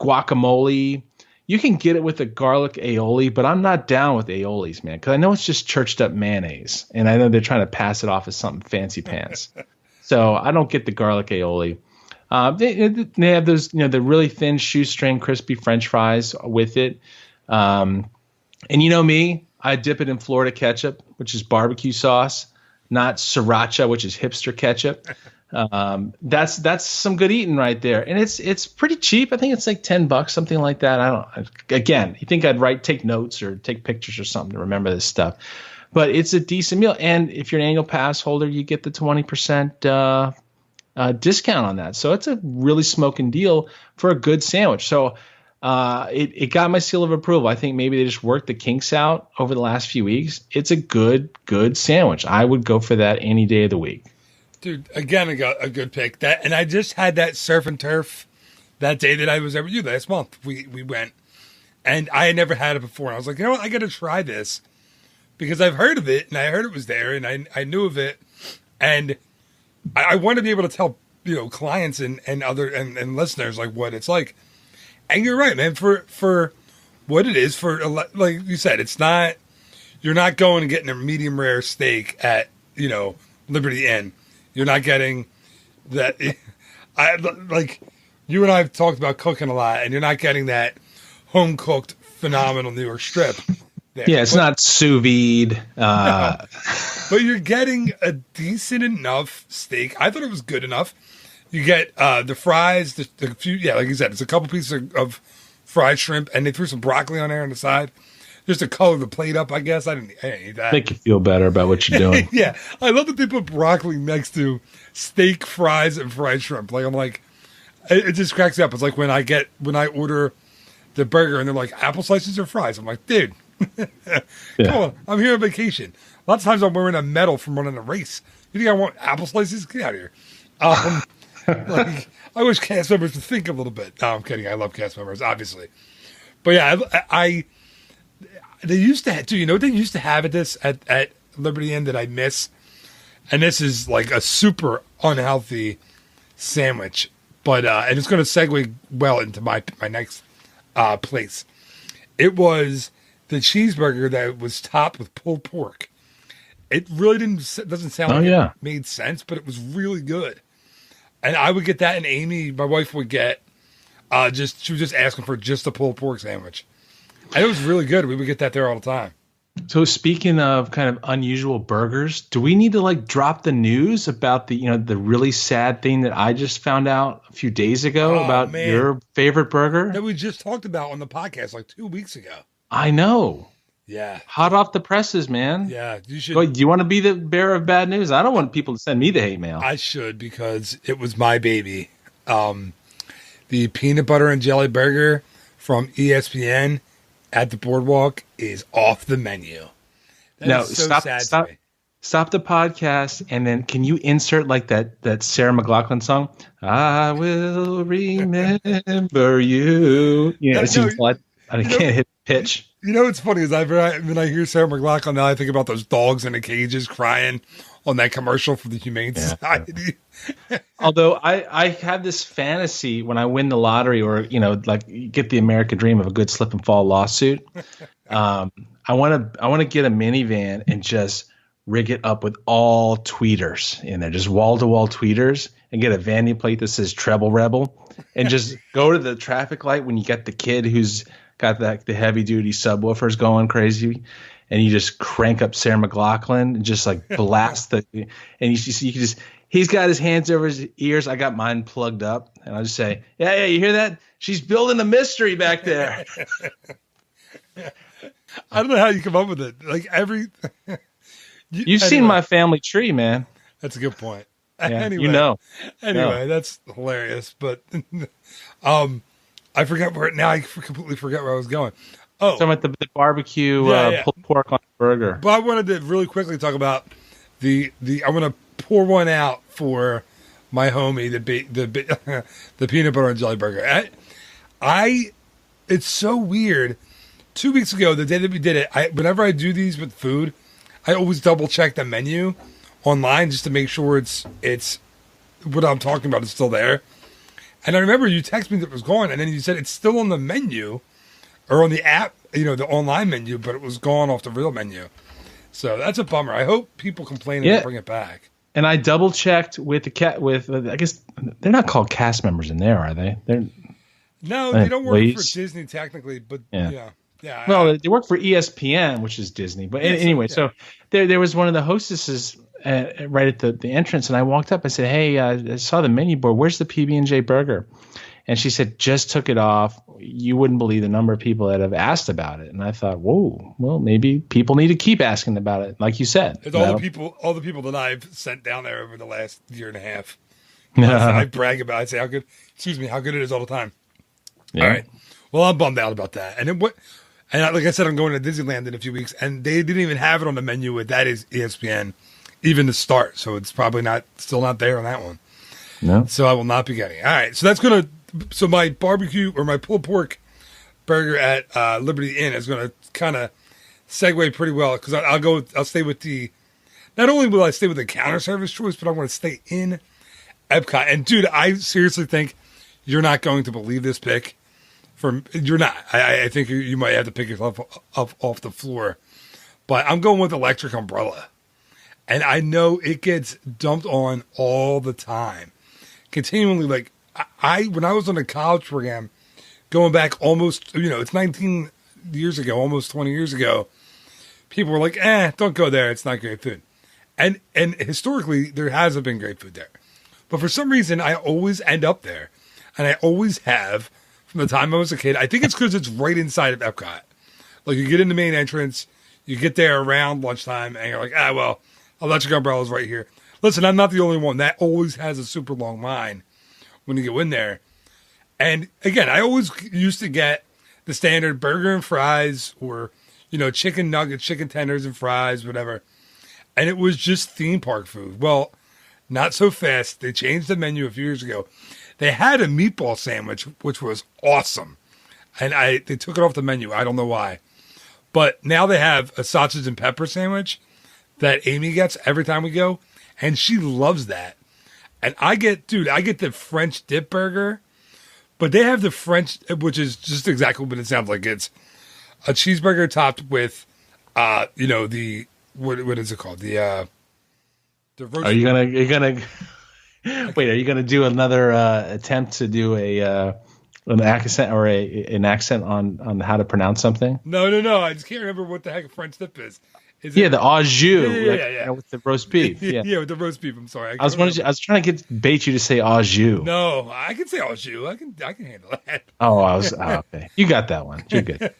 guacamole. You can get it with a garlic aioli, but I'm not down with aiolis, man, because I know it's just churched up mayonnaise, and I know they're trying to pass it off as something fancy pants. So I don't get the garlic aioli. They have those, the really thin shoestring crispy French fries with it. And you know me, I dip it in Florida ketchup, which is barbecue sauce, not sriracha, which is hipster ketchup. That's some good eating right there. And it's pretty cheap. I think it's like $10, something like that. Again, you think I'd take notes or take pictures or something to remember this stuff, but it's a decent meal. And if you're an annual pass holder, you get the 20% discount on that. So it's a really smoking deal for a good sandwich. So it got my seal of approval. I think maybe they just worked the kinks out over the last few weeks. It's a good sandwich. I would go for that any day of the week. Dude, again, I got a good pick. And I just had that surf and turf that day that I was there with you last month. We went, and I had never had it before. And I was like, you know what? I got to try this because I've heard of it, and I heard it was there, and I knew of it, and I want to be able to tell clients and other and listeners like what it's like. And you're right, man. For what it is, for like you said, it's not. You're not going and getting a medium rare steak at Liberty Inn. You're not getting that. you and I have talked about cooking a lot, and you're not getting that home cooked phenomenal New York strip. There. Yeah, it's not sous vide. No, but you're getting a decent enough steak. I thought it was good enough. You get the fries, the few, yeah, like you said, it's a couple pieces of fried shrimp, and they threw some broccoli on there on the side, just to color the plate up. I guess I didn't eat that. Make you feel better about what you're doing. Yeah, I love that they put broccoli next to steak, fries, and fried shrimp. Like I'm like, it just cracks me up. It's like when I order the burger and they're like apple slices or fries. I'm like, dude. Come on, I'm here on vacation. Lots of times I'm wearing a medal from running a race. You think I want apple slices? Get out of here. Like, I wish cast members would think a little bit. No, I'm kidding. I love cast members, obviously. But yeah, they used to have, do you know what they used to have at Liberty Inn that I miss? And this is like a super unhealthy sandwich. But and it's going to segue well into my next place. It was the cheeseburger that was topped with pulled pork. It really doesn't sound like it made sense, but it was really good. And I would get that, and Amy, my wife, would get she was just asking for just a pulled pork sandwich. And it was really good. We would get that there all the time. So speaking of kind of unusual burgers, do we need to like drop the news about the really sad thing that I just found out a few days ago about your favorite burger? That we just talked about on the podcast like 2 weeks ago. I know. Yeah. Hot off the presses, man. Yeah. You should. Do you want to be the bearer of bad news? I don't want people to send me the hate mail. I should, because it was my baby. The peanut butter and jelly burger from ESPN at the Boardwalk is off the menu. Now, stop the podcast, and then can you insert like that Sarah McLachlan song? I will remember you. Yeah, it seems like I can't hit pitch. You know what's funny is when I hear Sarah McLachlan now, I think about those dogs in the cages crying on that commercial for the Humane Society. Although I have this fantasy when I win the lottery, or like get the American dream of a good slip and fall lawsuit. I want to get a minivan and just rig it up with all tweeters in there, just wall to wall tweeters, and get a vanity plate that says Treble Rebel, and just go to the traffic light when you get the kid who's got the heavy duty subwoofers going crazy, and you just crank up Sarah McLachlan and just like blast and you can just, he's got his hands over his ears. I got mine plugged up, and I'll just say, yeah, you hear that? She's building a mystery back there. I don't know how you come up with it. Like You've seen my family tree, man. That's a good point. Yeah, Anyway, that's hilarious. But I forgot where now. I completely forgot where I was going. Oh, so I'm at the barbecue pulled pork on a burger. But I wanted to really quickly talk about I want to pour one out for my homie, the peanut butter and jelly burger. It's so weird. 2 weeks ago, the day that we did it, whenever I do these with food, I always double check the menu online just to make sure it's what I'm talking about is still there. And I remember you texted me that it was gone, and then you said it's still on the menu or on the app, the online menu, but it was gone off the real menu. So that's a bummer. I hope people complain and bring it back. And I double checked with I guess they're not called cast members in there, are they? No, they don't work for Disney technically, but yeah. Well, they work for ESPN, which is Disney. But anyway, so there was one of the hostesses right at the entrance, and I walked up. I said, "Hey, I saw the menu board. Where's the PB&J burger?" And she said, "Just took it off." You wouldn't believe the number of people that have asked about it. And I thought, whoa, well, maybe people need to keep asking about it, like you said. It's all the people that I've sent down there over the last year and a half. I brag about it. I say how good it is all the time. Yeah. All right. Well, I'm bummed out about that. And like I said, I'm going to Disneyland in a few weeks, and they didn't even have it on the menu with that is ESPN, even to start. So it's probably still not there on that one. No. So I will not be getting it. All right. So my barbecue or my pulled pork burger at Liberty Inn is going to kind of segue pretty well, because I'll stay with not only will I stay with the counter service choice, but I'm going to stay in Epcot. And dude, I seriously think you're not going to believe this pick. You're not. I think you might have to pick yourself up off the floor. But I'm going with Electric Umbrella. And I know it gets dumped on all the time. Continually, like, when I was on a college program, going back almost, it's 19 years ago, almost 20 years ago, people were like, don't go there. It's not great food. And historically, there hasn't been great food there. But for some reason, I always end up there. And I always have from the time I was a kid. I think it's because it's right inside of Epcot. Like, you get in the main entrance, you get there around lunchtime, and you're like, well, Electric Umbrella's right here. Listen, I'm not the only one. That always has a super long line when you go in there. And again, I always used to get the standard burger and fries or, chicken nuggets, chicken tenders and fries, whatever. And it was just theme park food. Well, not so fast. They changed the menu a few years ago. They had a meatball sandwich, which was awesome. And they took it off the menu. I don't know why. But now they have a sausage and pepper sandwich that Amy gets every time we go. And she loves that. And I get the French dip burger. But they have the French, which is just exactly what it sounds like. It's a cheeseburger topped with, the, what is it called? The roast. Are you gonna wait? Are you gonna do another attempt to do an accent or an accent on how to pronounce something? No. I just can't remember what the heck a French dip is. The au jus. Yeah. With the roast beef. Yeah, with the roast beef. I'm sorry. I was trying to bait you to say au jus. No, I can say au jus. I can handle that. Okay. You got that one. You're good.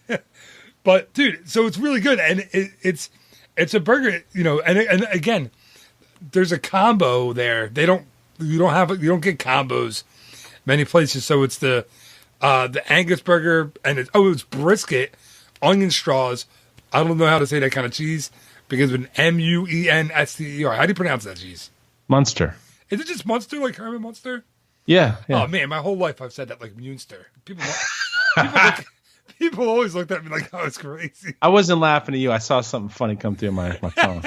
But dude, so it's really good, and it's a burger, and again, there's a combo there. You don't get combos many places. So it's the Angus burger, and it's brisket, onion straws. I don't know how to say that kind of cheese because with Munster. How do you pronounce that cheese? Munster. Is it just Munster, like Herman Munster? Yeah. Oh man, my whole life I've said that like Munster. People always looked at me like I was crazy. I wasn't laughing at you. I saw something funny come through my phone.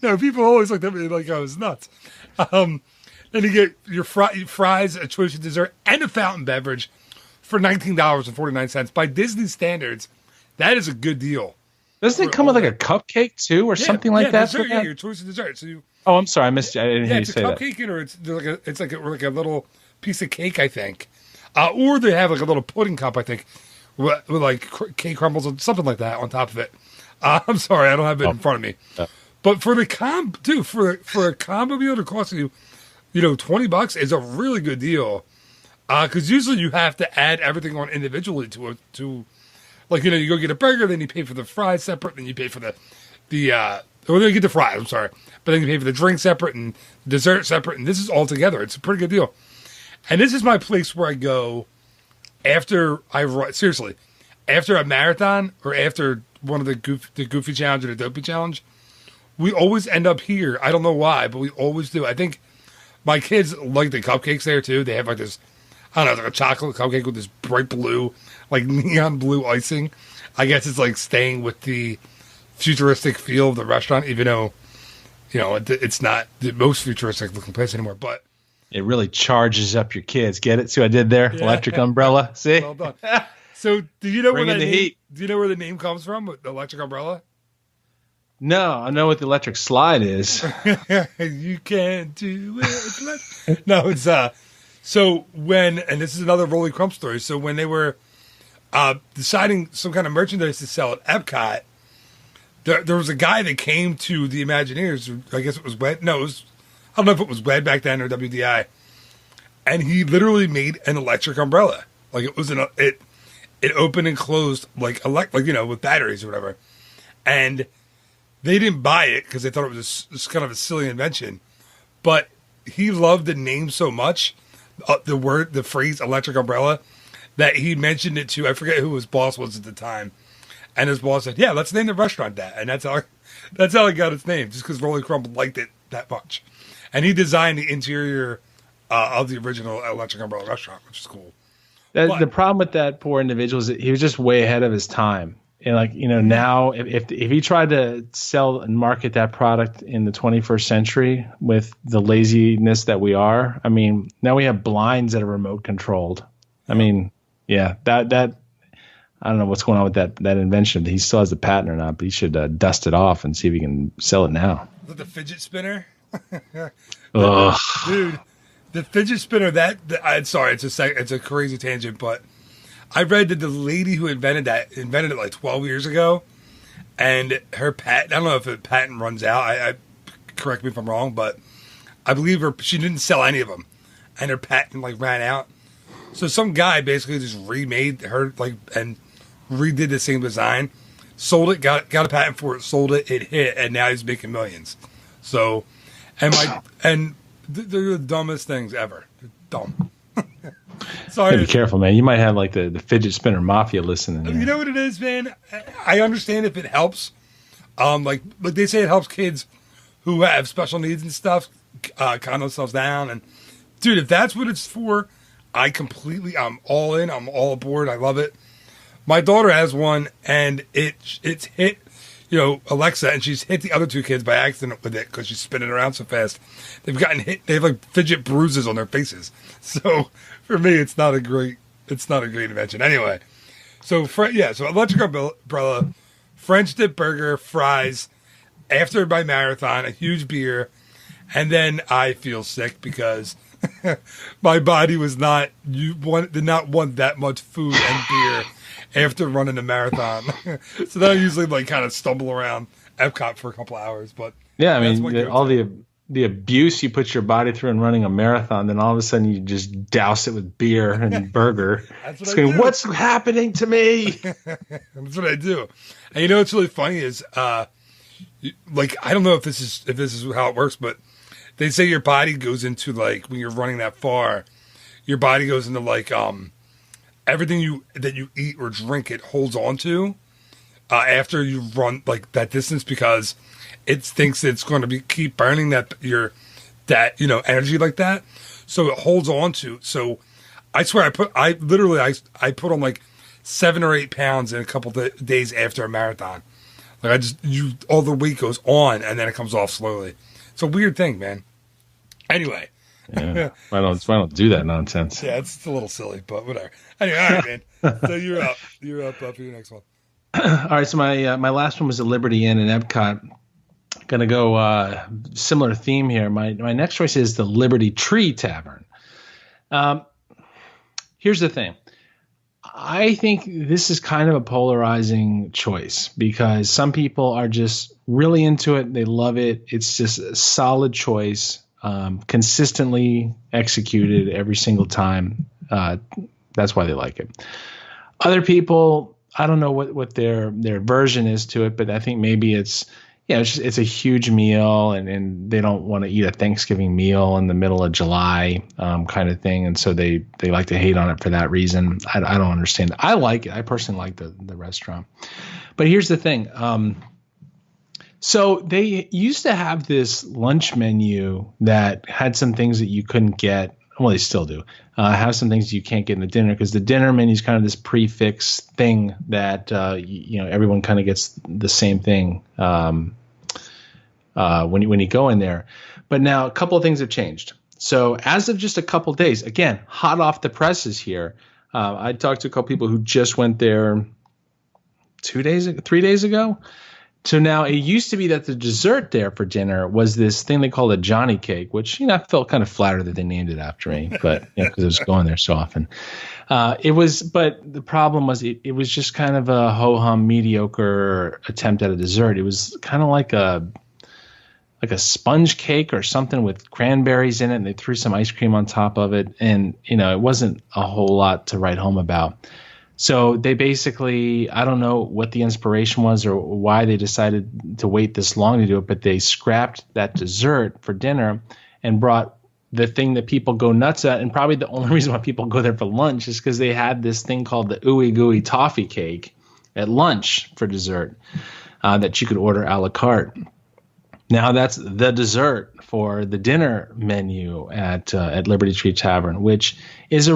No, people always looked at me like I was nuts. Then you get your fries, a choice of dessert, and a fountain beverage for $19.49. By Disney standards, that is a good deal. Doesn't it come with like a cupcake too, or something like that? Dessert, your choice of dessert. So I'm sorry, I missed you. I didn't hear you say that. It's a cupcake, or it's like a little piece of cake, I think. Or they have like a little pudding cup, I think, with like cake crumbles or something like that on top of it. I'm sorry, I don't have it in front of me. But for the for a combo meal to cost you, $20 is a really good deal. Because usually you have to add everything on individually to like, you go get a burger, then you pay for the fries separate, then you pay for then you get the fries, I'm sorry. But then you pay for the drink separate and dessert separate, and this is all together. It's a pretty good deal. And this is my place where I go after after a marathon or after one of the Goofy Challenge or the Dopey Challenge. We always end up here. I don't know why, but we always do. I think my kids like the cupcakes there too. They have like this, I don't know, like a chocolate cupcake with this bright blue, like neon blue icing. I guess it's like staying with the futuristic feel of the restaurant, even though, it's not the most futuristic looking place anymore. But it really charges up your kids. Get it? See what I did there? Yeah. Electric Umbrella. See? Well done. So, do you know where heat. Do you know where the name comes from? With the Electric Umbrella? No, I know what the electric slide is. You can't do it. No, it's so and this is another Rolly Crump story. So when they were deciding some kind of merchandise to sell at Epcot, there was a guy that came to the Imagineers. I guess it was WED. No, I don't know if it was WED back then or WDI. And he literally made an electric umbrella. Like it was it opened and closed like with batteries or whatever. And they didn't buy it because they thought it was kind of a silly invention. But he loved the name so much, the phrase electric umbrella, that he mentioned it to, I forget who his boss was at the time. And his boss said, yeah, let's name the restaurant that. And that's how it got its name, just because Rolly Crump liked it that much. And he designed the interior of the original Electric Umbrella restaurant, which is cool. The problem with that poor individual is that he was just way ahead of his time. And now if he tried to sell and market that product in the 21st century with the laziness that we are, now we have blinds that are remote controlled. That I don't know what's going on with that invention. He still has the patent or not, but he should dust it off and see if he can sell it now. With the fidget spinner? Ugh. Dude, The fidget spinner, I'm sorry, it's a crazy tangent, but I read that the lady who invented it like 12 years ago, and her patent, I don't know if the patent runs out, I correct me if I'm wrong, but I believe she didn't sell any of them, and her patent like ran out. So some guy basically just remade her and redid the same design, sold it, got a patent for it, sold it, it hit, and now he's making millions. So, they're the dumbest things ever. They're dumb. Sorry. Be careful, man. You might have like the fidget spinner mafia listening. You know what it is, man? I understand if it helps. Like they say it helps kids who have special needs and stuff calm themselves down. And dude, if that's what it's for, I'm all in. I'm all aboard. I love it. My daughter has one, and it's hit, Alexa, and she's hit the other two kids by accident with it because she's spinning around so fast. They've gotten hit. They have like fidget bruises on their faces. So for me, it's not a great invention. Anyway, so electric umbrella, French dip burger, fries, after my marathon, a huge beer, and then I feel sick because my body did not want that much food and beer after running a marathon. So then I usually like kind of stumble around Epcot for a couple hours. But yeah, I mean, all the abuse you put your body through in running a marathon, then all of a sudden you just douse it with beer and burger. That's what I do. What's happening to me? That's what I do. And what's really funny is, like, I don't know if this is how it works, but they say your body goes into like when you're running that far, your body goes into like everything that you eat or drink, it holds on to after you run like that distance because it thinks it's going to keep burning that energy like that. So it holds on to. So I swear I put on like 7 or 8 pounds in a couple days after a marathon. Like all the weight goes on and then it comes off slowly. It's a weird thing, man. Anyway. Yeah. Why don't do that nonsense? Yeah, it's a little silly, but whatever. Anyway, all right, man. So you're up. You're up for your next one. All right. So my last one was the Liberty Inn in Epcot. Going to go similar theme here. My next choice is the Liberty Tree Tavern. Here's the thing. I think this is kind of a polarizing choice because some people are just really into it. They love it. It's just a solid choice. Consistently executed every single time. That's why they like it. Other people, I don't know what their version is to it, but I think maybe it's a huge meal and they don't want to eat a Thanksgiving meal in the middle of July kind of thing. And so they like to hate on it for that reason. I don't understand. I like it. I personally like the restaurant. But here's the thing. So they used to have this lunch menu that had some things that you couldn't get. Well, they still do. Have some things you can't get in the dinner because the dinner menu is kind of this prefix thing that everyone kind of gets the same thing when you go in there. But now a couple of things have changed. So as of just a couple of days, again, hot off the presses here. I talked to a couple people who just went there 3 days ago. So now it used to be that the dessert there for dinner was this thing they call a Johnny cake, which, I felt kind of flattered that they named it after me, but because I was going there so often. But the problem was it was just kind of a ho-hum mediocre attempt at a dessert. It was kind of like a sponge cake or something with cranberries in it, and they threw some ice cream on top of it. And, it wasn't a whole lot to write home about. So they basically, I don't know what the inspiration was or why they decided to wait this long to do it, but they scrapped that dessert for dinner and brought the thing that people go nuts at. And probably the only reason why people go there for lunch is because they had this thing called the ooey gooey toffee cake at lunch for dessert that you could order a la carte. Now that's the dessert for the dinner menu at Liberty Tree Tavern, which is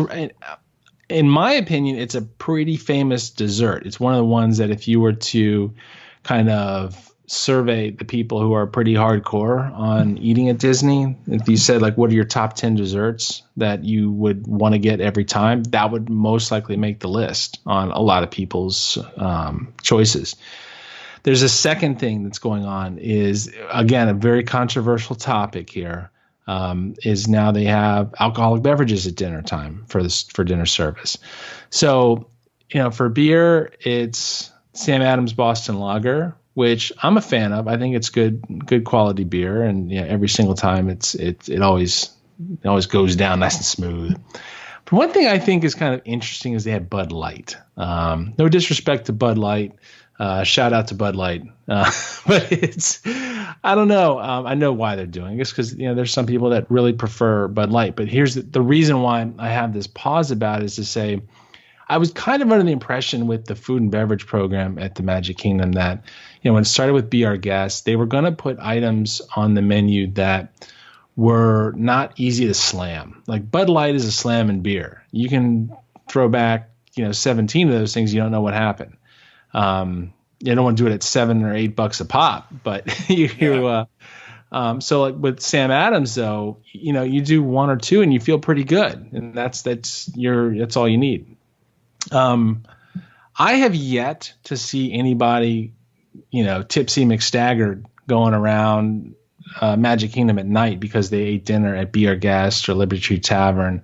in my opinion, it's a pretty famous dessert. It's one of the ones that if you were to kind of survey the people who are pretty hardcore on eating at Disney, if you said, like, what are your top 10 desserts that you would want to get every time, that would most likely make the list on a lot of people's choices. There's a second thing that's going on is, again, a very controversial topic here. is now they have alcoholic beverages at dinner time for dinner service. So, for beer, it's Sam Adams Boston Lager, which I'm a fan of. I think it's good quality beer, and every single time it always goes down nice and smooth. But one thing I think is kind of interesting is they had Bud Light. No disrespect to Bud Light. Shout out to Bud Light. But I don't know. I know why they're doing it because, there's some people that really prefer Bud Light. But here's the reason why I have this pause about it is to say, I was kind of under the impression with the food and beverage program at the Magic Kingdom that, when it started with Be Our Guest, they were going to put items on the menu that were not easy to slam. Like Bud Light is a slamming beer. You can throw back, 17 of those things. You don't know what happened. You don't want to do it at $7 or $8 a pop, but so like with Sam Adams though, you do one or two and you feel pretty good, and that's all you need. I have yet to see anybody, tipsy McStaggered going around Magic Kingdom at night because they ate dinner at Be Our Guest or Liberty Tree Tavern.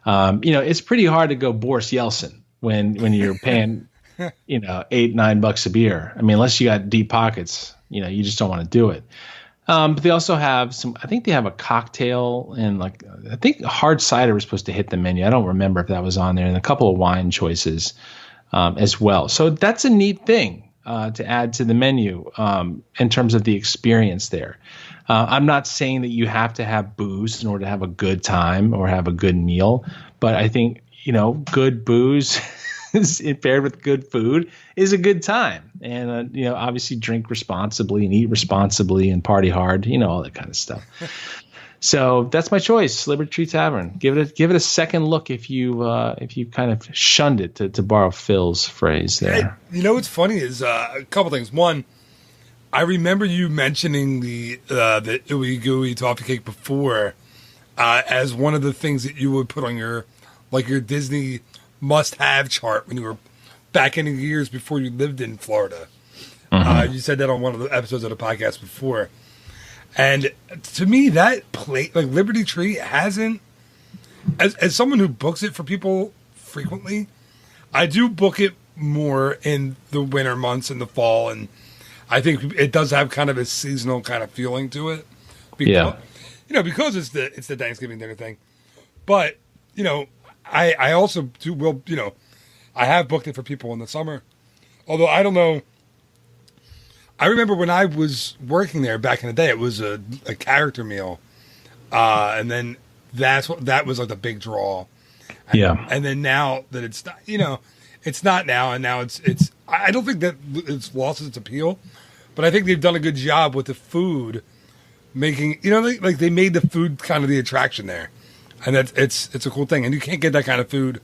It's pretty hard to go Boris Yeltsin when you're paying $8-9 a beer. I mean, unless you got deep pockets, you just don't want to do it. But they also have I think they have a cocktail and I think hard cider was supposed to hit the menu. I don't remember if that was on there, and a couple of wine choices as well. So that's a neat thing to add to the menu in terms of the experience there. I'm not saying that you have to have booze in order to have a good time or have a good meal, but I think, good booze paired with good food is a good time. And, obviously drink responsibly and eat responsibly and party hard, all that kind of stuff. So that's my choice, Liberty Tree Tavern. Give it a second look if you kind of shunned it, to borrow Phil's phrase there. What's funny is a couple things. One, I remember you mentioning the ooey gooey toffee cake before as one of the things that you would put on your Disney must-have chart when you were back in the years before you lived in Florida. Mm-hmm. You said that on one of the episodes of the podcast before. And to me, that plate, like Liberty Tree, hasn't, as someone who books it for people frequently, I do book it more in the winter months and the fall, and I think it does have kind of a seasonal kind of feeling to it. Because, because it's the Thanksgiving dinner thing. But, I also do I have booked it for people in the summer. Although I don't know. I remember when I was working there back in the day, it was a character meal. And then that was like the big draw. And then now that it's not, it's not now, and now it's I don't think that it's lost its appeal, but I think they've done a good job with the food making, they made the food kind of the attraction there. And it's a cool thing. And you can't get that kind of food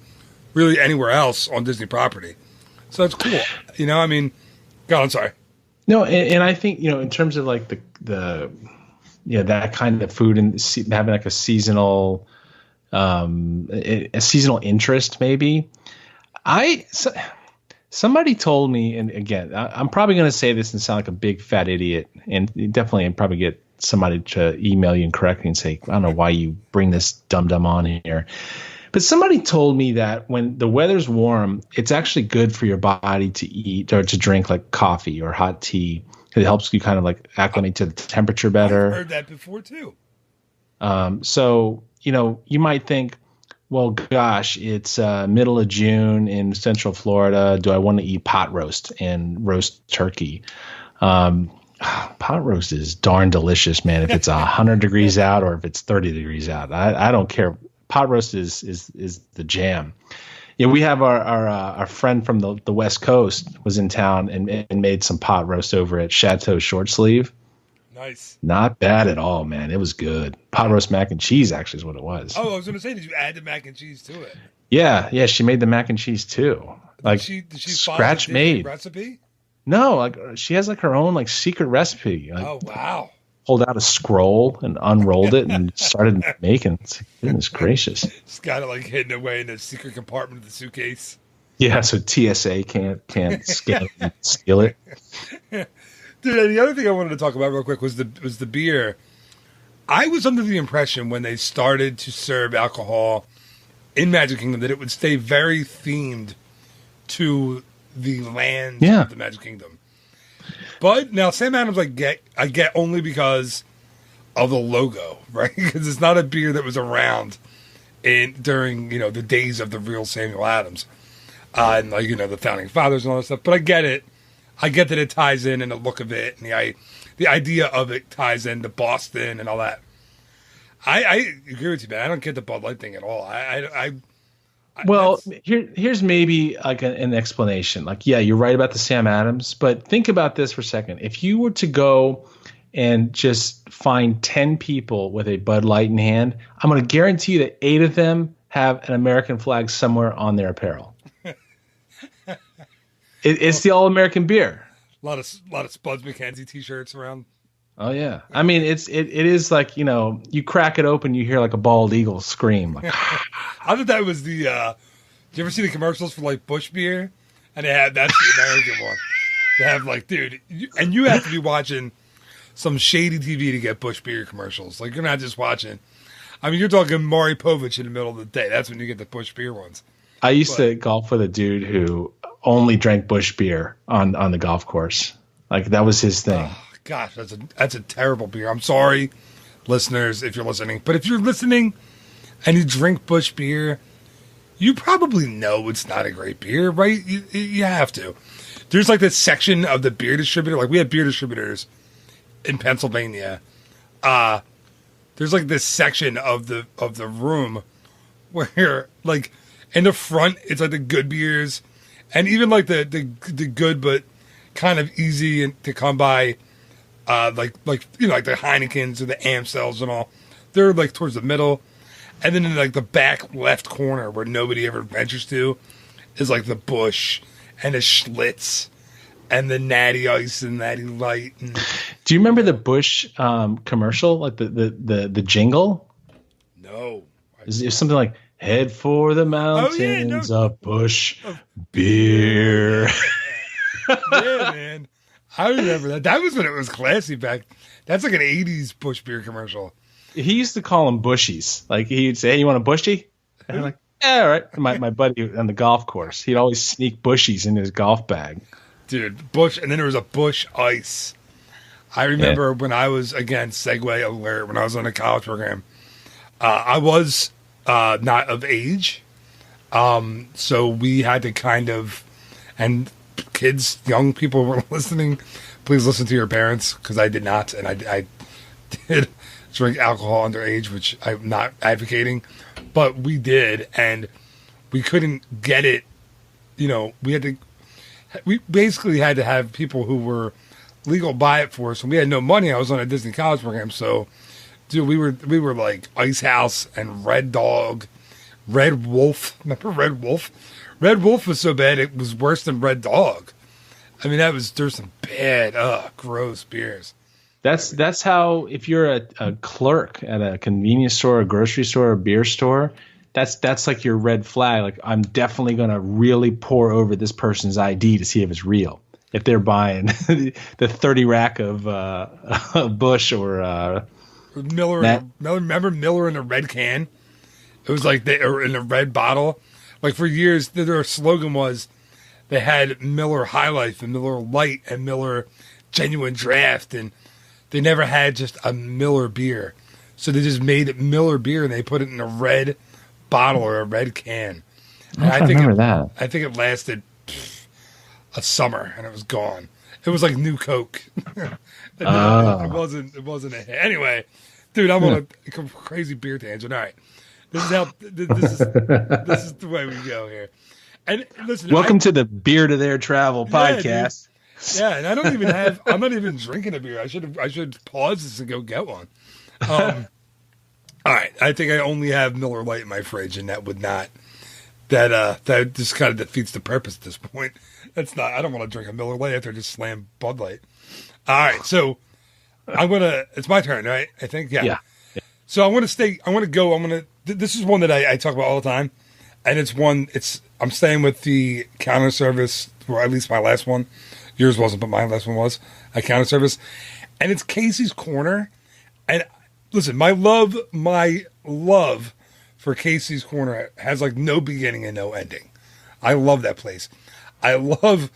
really anywhere else on Disney property. So that's cool. God, I'm sorry. No, and I think, in terms of like the that kind of food and having like a seasonal interest maybe. Somebody told me, and again, I'm probably going to say this and sound like a big fat idiot, and definitely probably get somebody to email you and correct me and say, I don't know why you bring this dum-dum on here. But somebody told me that when the weather's warm, it's actually good for your body to eat or to drink like coffee or hot tea. It helps you kind of like acclimate to the temperature better. I've heard that before too. So, you might think, well, gosh, it's middle of June in Central Florida. Do I want to eat pot roast and roast turkey? Pot roast is darn delicious, man. If it's 100 degrees out or if it's 30 degrees out, I don't care. Pot roast is the jam. We have our friend from the West Coast was in town and made some pot roast over at Chateau Short Sleeve. Nice. Not bad at all, man. It was good. Pot roast mac and cheese actually is what it was. Oh, I was going to say, did you add the mac and cheese to it? Yeah. She made the mac and cheese too. Like did she scratch made recipe? No, like she has like her own like secret recipe. Like, oh wow! Pulled out a scroll and unrolled it and started making. Goodness gracious! It's got it like hidden away in a secret compartment of the suitcase. Yeah, so TSA can't scan and steal it. Dude, and the other thing I wanted to talk about real quick was the beer. I was under the impression when they started to serve alcohol in Magic Kingdom that it would stay very themed to the land of the Magic Kingdom. But now Sam Adams I get only because of the logo, right? Because it's not a beer that was around during the days of the real Samuel Adams, and the founding fathers and all that stuff. But I get it. I get that it ties in and the look of it and the idea of it ties into Boston and all that. I agree with you, man. I don't get the Bud Light thing at all. Here's maybe like an explanation. Like, yeah, you're right about the Sam Adams, but think about this for a second. If you were to go and just find 10 people with a Bud Light in hand, I'm going to guarantee you that 8 of them have an American flag somewhere on their apparel. It's the all-American beer. A lot of Spuds MacKenzie t-shirts around. Oh yeah, I mean it is like you crack it open, you hear like a bald eagle scream. Like, I thought that was the. Did you ever see the commercials for like Busch beer? And that's the American one. They have like, dude, you have to be watching some shady TV to get Busch beer commercials. Like, you're not just watching. I mean, you're talking Maury Povich in the middle of the day. That's when you get the Busch beer ones. I used to golf with a dude who only drank Busch beer on the golf course. Like, that was his thing. Oh, gosh, that's a terrible beer. I'm sorry, listeners, if you're listening. But if you're listening and you drink Busch beer, you probably know it's not a great beer, right? You have to. There's like this section of the beer distributor. Like, we have beer distributors in Pennsylvania. There's like this section of the room where, like, in the front, it's like the good beers, and even like the good but kind of easy to come by, like the Heinekens or the Amstels and all. They're like towards the middle, and then in like the back left corner where nobody ever ventures to is like the Busch and the Schlitz and the Natty Ice and Natty Light. Do you remember the Busch commercial, like the jingle? No. It's something like, head for the mountains of Busch beer. Yeah, man. I remember that. That was when it was classy back. That's like an 80s Busch beer commercial. He used to call them Bushies. Like, he'd say, hey, you want a Bushy? And I'm like, yeah, all right. My buddy on the golf course, he'd always sneak Bushies in his golf bag. Dude, Busch, and then there was a Busch Ice. I remember when I was, again, segue alert, when I was on a college program, I was not of age. So we had to kind of, and kids, young people were listening, please listen to your parents, because I did not, and I did drink alcohol underage, which I'm not advocating, but we did, and we couldn't get it, we basically had to have people who were legal buy it for us, and we had no money. I was on a Disney college program, so dude, we were like Ice House and Red Dog, Red Wolf. Remember Red Wolf? Red Wolf was so bad it was worse than Red Dog. I mean, there's some bad, gross beers. That's how, if you're a clerk at a convenience store, a grocery store, a beer store, that's like your red flag. Like, I'm definitely going to really pour over this person's ID to see if it's real. If they're buying the 30 rack of Busch or Miller. Remember Miller in a red can? It was like they were in a red bottle. Like, for years, their slogan was they had Miller High Life and Miller Light and Miller Genuine Draft, and they never had just a Miller beer. So they just made it Miller beer, and they put it in a red bottle or a red can. I remember that. I think it lasted a summer, and it was gone. It was like New Coke. It wasn't a hit. Anyway, dude, I'm on a crazy beer tangent. All right. This is the way we go here. And listen, welcome to the Beer to Their Travel podcast. Yeah, and I'm not even drinking a beer. I should pause this and go get one. All right, I think I only have Miller Lite in my fridge, and that just kind of defeats the purpose at this point. I don't want to drink a Miller Lite after I just slam Bud Light. All right, so it's my turn, right? I think, yeah. So this is one that I talk about all the time, and I'm staying with the counter service, or at least my last one. Yours wasn't, but my last one was a counter service, and it's Casey's Corner. And listen, my love for Casey's Corner has like no beginning and no ending. I love that place. I love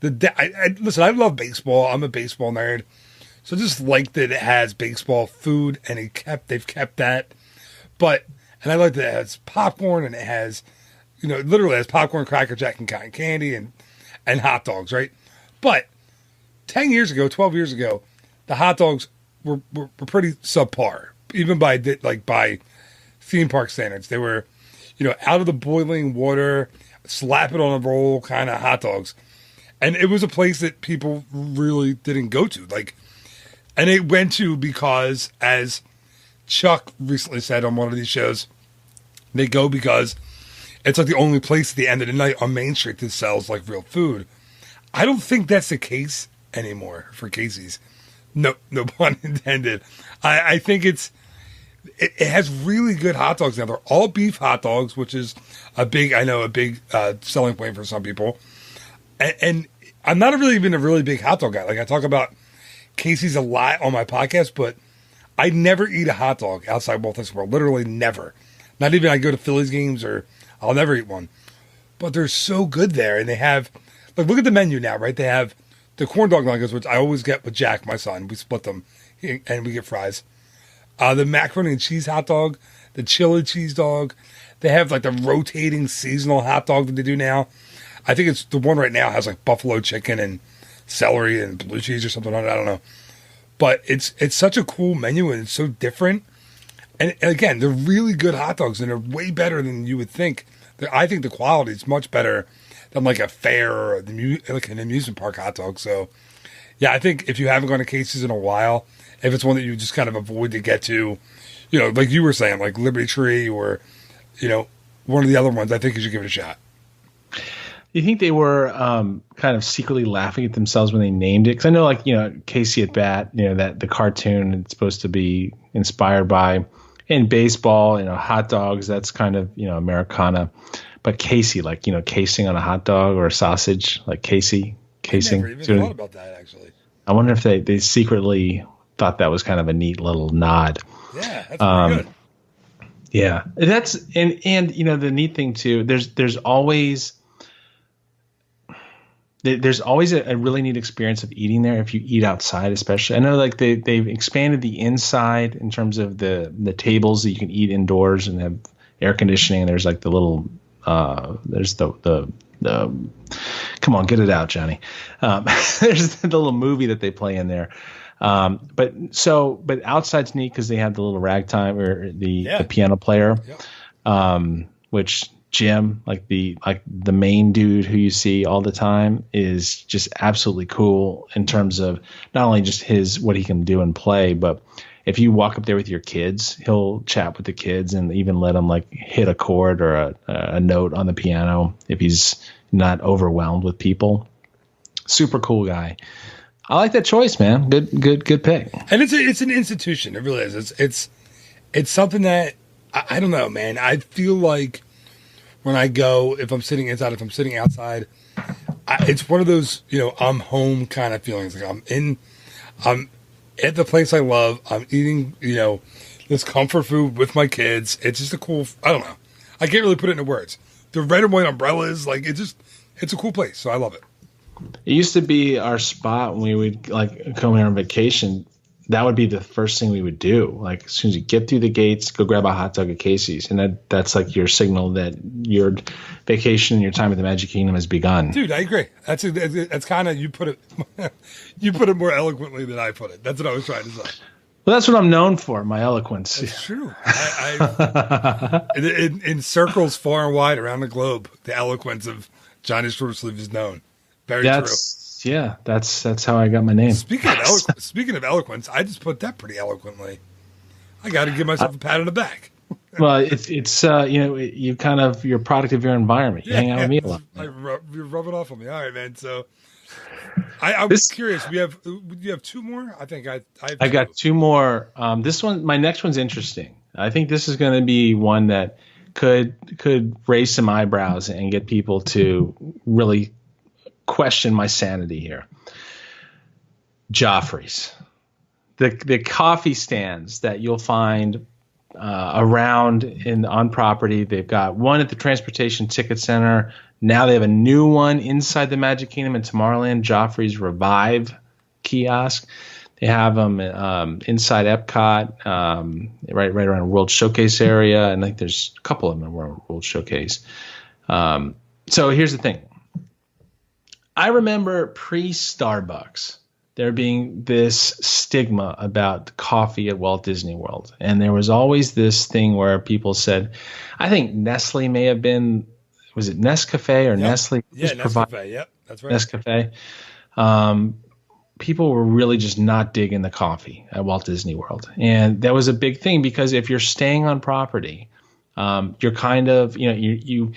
listen, I love baseball. I'm a baseball nerd. So just like that it has baseball food and they've kept that. And I like that it has popcorn and it has, it literally has popcorn, Cracker Jack, and cotton candy and hot dogs, right? But 10 years ago, 12 years ago, the hot dogs were pretty subpar, even by theme park standards. They were, out of the boiling water, slap it on a roll kind of hot dogs. And it was a place that people really didn't go to. And they went to because, as Chuck recently said on one of these shows, they go because it's like the only place at the end of the night on Main Street that sells like real food. I don't think that's the case anymore for Casey's. No pun intended. I think it has really good hot dogs now. They're all beef hot dogs, which is a big selling point for some people. And I'm not even a really big hot dog guy. Like, I talk about Casey's a lot on my podcast, but I never eat a hot dog outside Walt Disney World. Literally never. Not even I go to Phillies games, or I'll never eat one. But they're so good there. And they have, look at the menu now, right? They have the corn dog nuggets, which I always get with Jack, my son. We split them, and we get fries. The macaroni and cheese hot dog, the chili cheese dog. They have like the rotating seasonal hot dog that they do now. I think it's the one right now has like buffalo chicken and celery and blue cheese or something on it. I don't know. But it's such a cool menu, and it's so different. And again, they're really good hot dogs, and they're way better than you would think. I think the quality is much better than like a fair or like an amusement park hot dog. So, yeah, I think if you haven't gone to Casey's in a while, if it's one that you just kind of avoid to get to, like you were saying, like Liberty Tree or, one of the other ones, I think you should give it a shot. You think they were kind of secretly laughing at themselves when they named it? Because I know, Casey at Bat, that the cartoon it's supposed to be inspired by. In baseball, hot dogs, that's kind of, Americana. But Casey, casing on a hot dog or a sausage, like casing. I never even thought about that, actually. I wonder if they secretly thought that was kind of a neat little nod. Yeah, that's pretty good. Yeah, that's and the neat thing too. There's always a really neat experience of eating there if you eat outside, especially. I know they've expanded the inside in terms of the tables that you can eat indoors and have air conditioning. And there's like the little there's the come on, get it out, Johnny. There's the little movie that they play in there. But outside's neat because they have the little ragtime or the piano player, which Jim, the main dude who you see all the time, is just absolutely cool in terms of not only just what he can do and play, but if you walk up there with your kids, he'll chat with the kids and even let them hit a chord or a note on the piano if he's not overwhelmed with people. Super cool guy. I like that choice, man. Good pick. And it's an institution. It really is. It's something that I don't know, man. I feel like when I go, if I'm sitting inside, if I'm sitting outside, it's one of those, I'm home kind of feelings. Like I'm at the place I love. I'm eating, this comfort food with my kids. It's just I don't know. I can't really put it into words. The red and white umbrellas, it's a cool place. So I love it. It used to be our spot when we would come here on vacation. That would be the first thing we would do. As soon as you get through the gates, go grab a hot dog at Casey's, and that's your signal that your vacation, your time at the Magic Kingdom has begun. Dude, I agree. That's kind of you put it more eloquently than I put it. That's what I was trying to say. Well, that's what I'm known for, my eloquence. That's true. In circles far and wide around the globe, the eloquence of Johnny Shortsleeve is known. Very true. Yeah, that's how I got my name. Speaking of eloquence, I just put that pretty eloquently. I got to give myself a pat on the back. Well, it's you kind of you're a product of your environment. You hang out with me a lot. You're rubbing off on me. All right, man. So I was curious. You have two more? I think I got two more. My next one's interesting. I think this is going to be one that could raise some eyebrows and get people to really question my sanity here. Joffrey's. the coffee stands that you'll find around on property. They've got one at the Transportation Ticket Center. Now they have a new one inside the Magic Kingdom in Tomorrowland, Joffrey's Revive kiosk. They have them inside Epcot, right around World Showcase area, and like there's a couple of them around World Showcase. So here's the thing. I remember pre-Starbucks there being this stigma about coffee at Walt Disney World. And there was always this thing where people said, I think Nestle may have been, was it Nescafe or Nestle? Yeah, Nescafe. Yep, that's right. Nescafe. People were really just not digging the coffee at Walt Disney World. And that was a big thing because if you're staying on property, you're kind of, you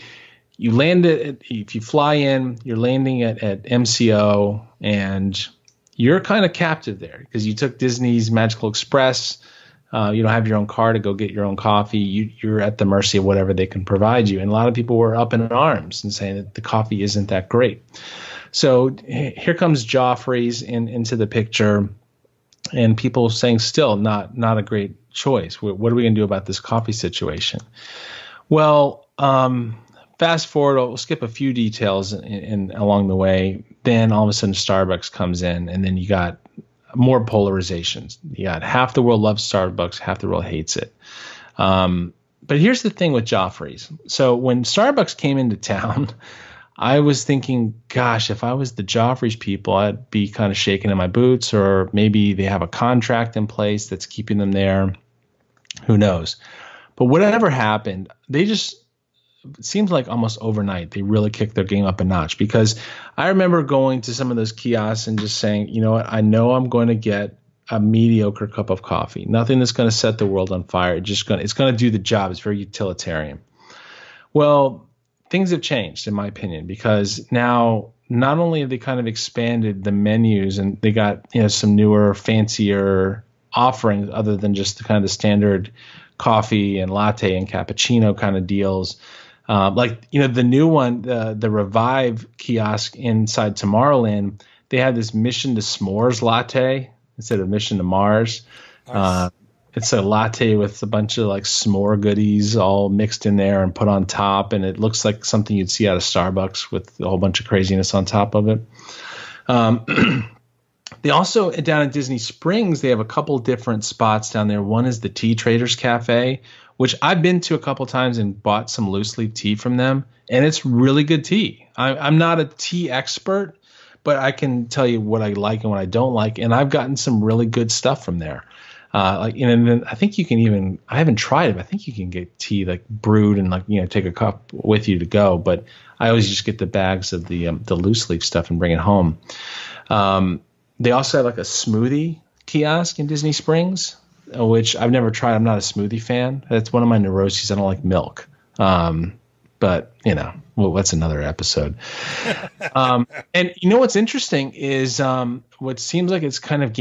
land it, if you fly in, you're landing at MCO and you're kind of captive there because you took Disney's Magical Express. You don't have your own car to go get your own coffee. You're at the mercy of whatever they can provide you. And a lot of people were up in arms and saying that the coffee isn't that great. So here comes Joffrey's into the picture, and people saying still not a great choice. What are we going to do about this coffee situation? Well, fast forward, we'll skip a few details in along the way. Then all of a sudden Starbucks comes in, and then you got more polarizations. You got half the world loves Starbucks, half the world hates it. But here's the thing with Joffrey's. So when Starbucks came into town, I was thinking, gosh, if I was the Joffrey's people, I'd be kind of shaking in my boots, or maybe they have a contract in place that's keeping them there. Who knows? But whatever happened, it seems like almost overnight, they really kicked their game up a notch, because I remember going to some of those kiosks and just saying, you know what, I know I'm going to get a mediocre cup of coffee. Nothing that's going to set the world on fire. It's going to do the job. It's very utilitarian. Well, things have changed, in my opinion, because now not only have they kind of expanded the menus and they got, some newer, fancier offerings other than just the kind of the standard coffee and latte and cappuccino kind of deals. The new one, the Revive kiosk inside Tomorrowland, they had this Mission to S'mores latte instead of Mission to Mars. Nice. It's a latte with a bunch of like s'more goodies all mixed in there and put on top, and it looks like something you'd see out of Starbucks with a whole bunch of craziness on top of it. They also, down at Disney Springs, they have a couple different spots down there. One is the Tea Traders Cafe, which I've been to a couple times and bought some loose leaf tea from them, and it's really good tea. I'm not a tea expert, but I can tell you what I like and what I don't like, and I've gotten some really good stuff from there. And I think you can even, I haven't tried it, but I think you can get tea like brewed and take a cup with you to go. But I always just get the bags of the loose leaf stuff and bring it home. They also have like a smoothie kiosk in Disney Springs, which I've never tried. I'm not a smoothie fan. That's one of my neuroses. I don't like milk. But that's another episode. And what's interesting is what seems like it's kind of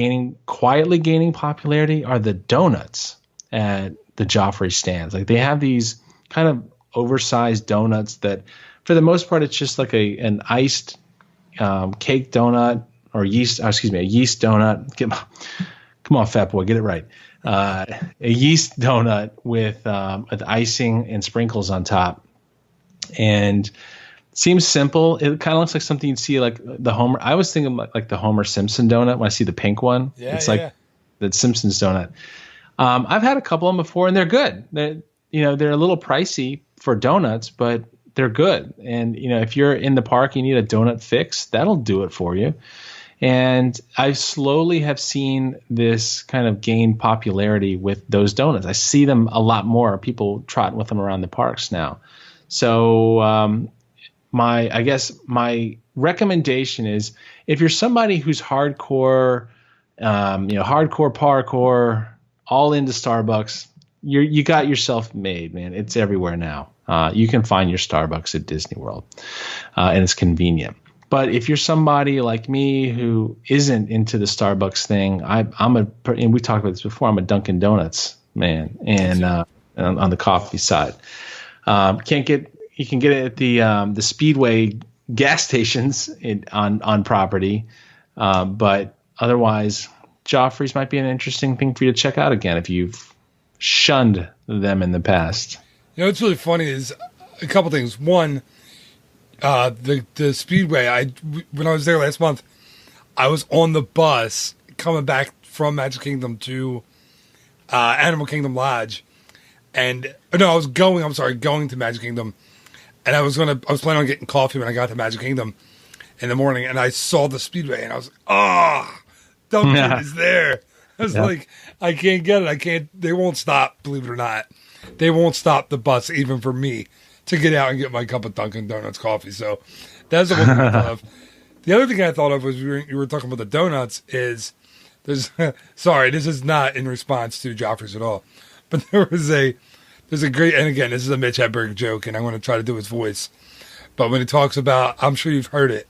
quietly gaining popularity are the donuts at the Joffrey stands. Like they have these kind of oversized donuts that, for the most part, it's just like an iced cake donut or a yeast donut. Come on, fat boy, get it right. A yeast donut with icing and sprinkles on top. And it seems simple. It kind of looks like something you'd see like the Homer. I was thinking like the Homer Simpson donut when I see the pink one. Yeah, it's like the Simpsons donut. I've had a couple of them before, and they're good. They're a little pricey for donuts, but they're good. And if you're in the park, you need a donut fix, that'll do it for you. And I slowly have seen this kind of gain popularity with those donuts. I see them a lot more. People trotting with them around the parks now. So my recommendation is, if you're somebody who's hardcore, hardcore parkour, all into Starbucks, you got yourself made, man. It's everywhere now. You can find your Starbucks at Disney World, and it's convenient. But if you're somebody like me who isn't into the Starbucks thing, and we talked about this before, I'm a Dunkin' Donuts man, and on the coffee side. You can get it at the Speedway gas stations on property, but otherwise Joffrey's might be an interesting thing for you to check out again if you've shunned them in the past. You know, what's really funny is a couple things. One, the Speedway, when I was there last month, I was on the bus coming back from Magic Kingdom to Animal Kingdom Lodge. And no, I was going to Magic Kingdom. And I was planning on getting coffee when I got to Magic Kingdom in the morning, and I saw the Speedway, and I was like, oh, Dunkin' is there. I was like, I can't get it. They won't stop, believe it or not. They won't stop the bus, even for me, to get out and get my cup of Dunkin' Donuts coffee. So that's the one thing I thought of. The other thing I thought of was you were talking about the donuts is, sorry, this is not in response to Joffrey's at all, but there's a great, and again, this is a Mitch Hedberg joke, and I'm going to try to do his voice. But when he talks about, I'm sure you've heard it,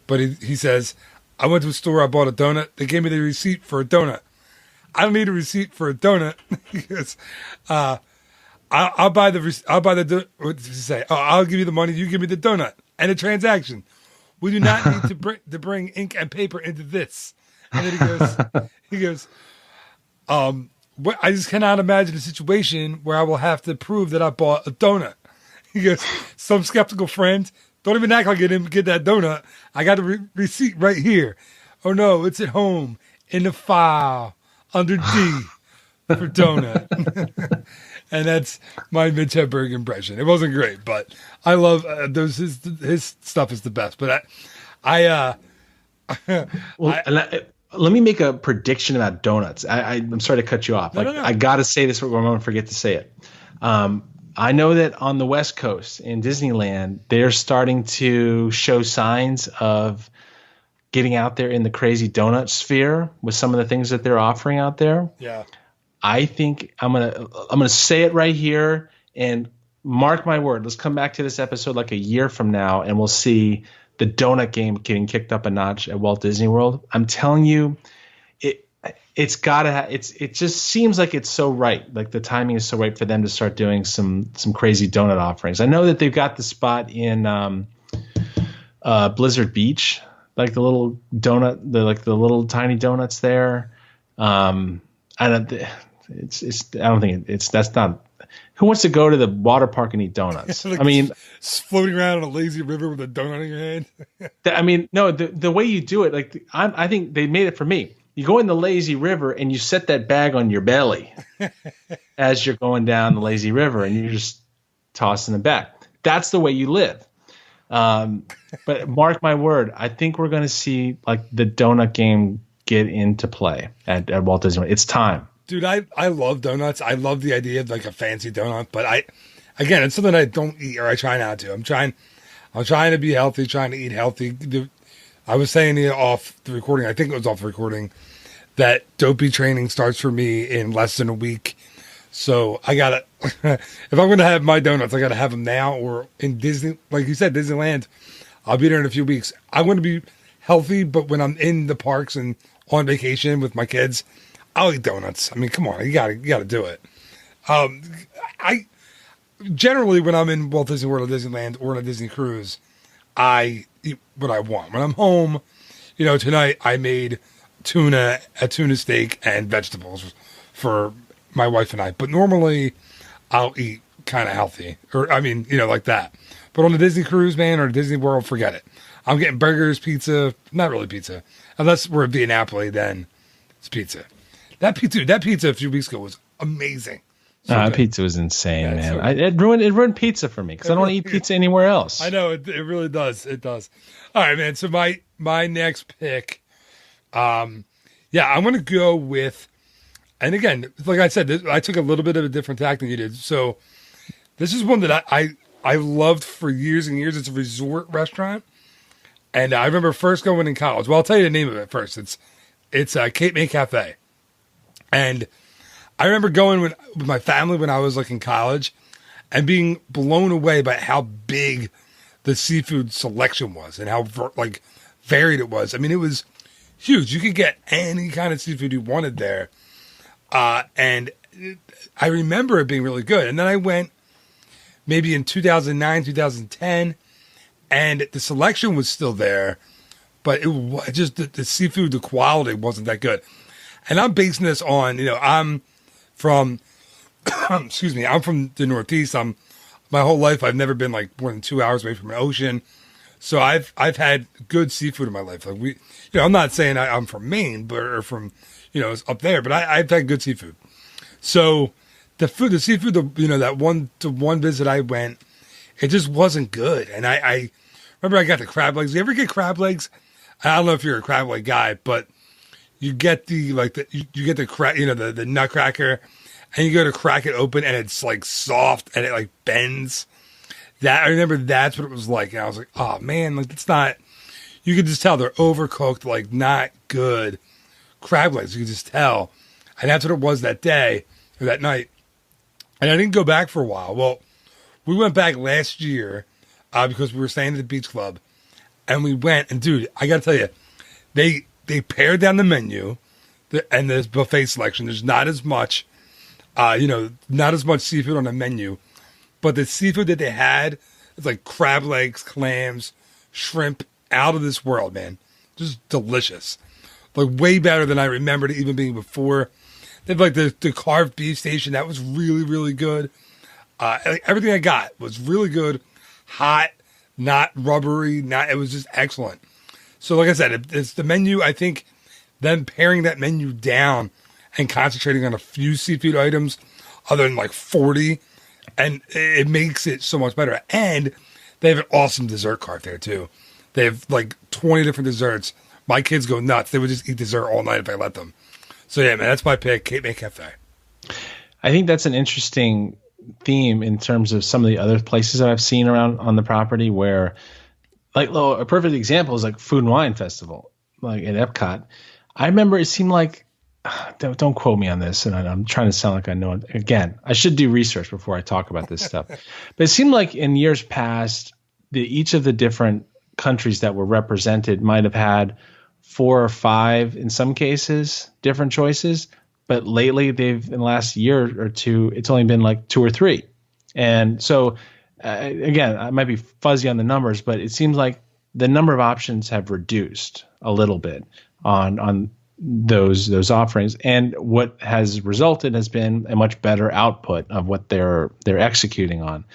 but he says, I went to a store, I bought a donut, they gave me the receipt for a donut. I don't need a receipt for a donut. He goes, I'll give you the money, you give me the donut, and a transaction. We do not need to bring ink and paper into this. And then he goes, I just cannot imagine a situation where I will have to prove that I bought a donut. He goes, some skeptical friend, don't even act like you didn't get that donut. I got a receipt right here. Oh no, it's at home in the file under D for donut. And that's my Mitch Hedberg impression. It wasn't great, but I love his stuff is the best. But let me make a prediction about donuts. I'm sorry to cut you off. No. I got to say this, but I'm going to forget to say it. I know that on the West Coast in Disneyland, they're starting to show signs of getting out there in the crazy donut sphere with some of the things that they're offering out there. Yeah. I think I'm gonna say it right here and mark my word. Let's come back to this episode like a year from now, and we'll see the donut game getting kicked up a notch at Walt Disney World. I'm telling you, it's gotta. It just seems like it's so right. Like the timing is so right for them to start doing some crazy donut offerings. I know that they've got the spot in Blizzard Beach, like the little donut, the little tiny donuts there. I don't think that's not. Who wants to go to the water park and eat donuts? Like I mean, floating around on a lazy river with a donut in your hand. I mean, no, the way you do it, like I think they made it for me. You go in the lazy river and you set that bag on your belly as you're going down the lazy river, and you're just tossing it back. That's the way you live. But mark my word, I think we're going to see like the donut game get into play at Walt Disney World. It's time. Dude, I love donuts. I love the idea of like a fancy donut, but it's something I don't eat, or I try not to. I'm trying to be healthy, trying to eat healthy. I was saying it off the recording, I think it was off the recording, that dopey training starts for me in less than a week. So I gotta, if I'm going to have my donuts, I gotta have them now, or in Disney, like you said, Disneyland, I'll be there in a few weeks. I want to be healthy, but when I'm in the parks and on vacation with my kids, I'll eat donuts. I mean, come on, you gotta do it. I generally, when I'm in Walt Disney World or Disneyland or on a Disney cruise, I eat what I want. When I'm home, tonight I made a tuna steak and vegetables for my wife and I. But normally, I'll eat kind of healthy, or like that. But on the Disney cruise, man, or Disney World, forget it. I'm getting burgers, pizza, not really pizza, unless we're at Via Napoli, then it's pizza. That pizza a few weeks ago was amazing. Pizza was insane, man. So it ruined pizza for me because I don't want to eat pizza anywhere else. I know it really does. It does. All right, man. So my next pick, I'm going to go with, and again, like I said, I took a little bit of a different tack than you did. So this is one that I loved for years and years. It's a resort restaurant, and I remember first going in college. Well, I'll tell you the name of it first. It's Cape May Cafe, and I remember going with my family when I was like in college and being blown away by how big the seafood selection was and how varied it was. I mean, it was huge. You could get any kind of seafood you wanted there. And I remember it being really good. And then I went maybe in 2009, 2010, and the selection was still there, but it was just the seafood, the quality wasn't that good. And I'm basing this on, I'm from, excuse me, I'm from the Northeast. My whole life, I've never been like more than 2 hours away from an ocean. So I've had good seafood in my life. Like I'm not saying I'm from Maine, or from, it's up there, but I've had good seafood. So the seafood, that one visit I went, it just wasn't good. And I remember I got the crab legs. You ever get crab legs? I don't know if you're a crab leg guy, but you get you get the nutcracker, and you go to crack it open, and it's like soft, and it like bends. I remember that's what it was like, and I was like, oh man, like it's not. You could just tell they're overcooked, like not good crab legs. You could just tell, and that's what it was that day or that night. And I didn't go back for a while. Well, we went back last year because we were staying at the beach club, and we went. And dude, I got to tell you, they pared down the menu, and the buffet selection. There's not as much, not as much seafood on the menu, but the seafood that they had is like crab legs, clams, shrimp, out of this world, man. Just delicious, like way better than I remembered it even being before. They have like the carved beef station that was really, really good. Everything I got was really good, hot, not rubbery, it was just excellent. So like I said, it's the menu. I think them paring that menu down and concentrating on a few seafood items other than like 40, and it makes it so much better. And they have an awesome dessert cart there too. They have like 20 different desserts. My kids go nuts. They would just eat dessert all night if I let them. So yeah, man, that's my pick, Cape May Cafe. I think that's an interesting theme in terms of some of the other places that I've seen around on the property where, like, a perfect example is like Food and Wine Festival, like at Epcot. I remember it seemed like, don't quote me on this, and I'm trying to sound like I know it. Again, I should do research before I talk about this stuff. But it seemed like in years past, each of the different countries that were represented might have had 4 or 5, in some cases, different choices. But lately, in the last year or two, it's only been like 2 or 3. And so, again, I might be fuzzy on the numbers, but it seems like the number of options have reduced a little bit on those offerings. And what has resulted has been a much better output of what they're executing on.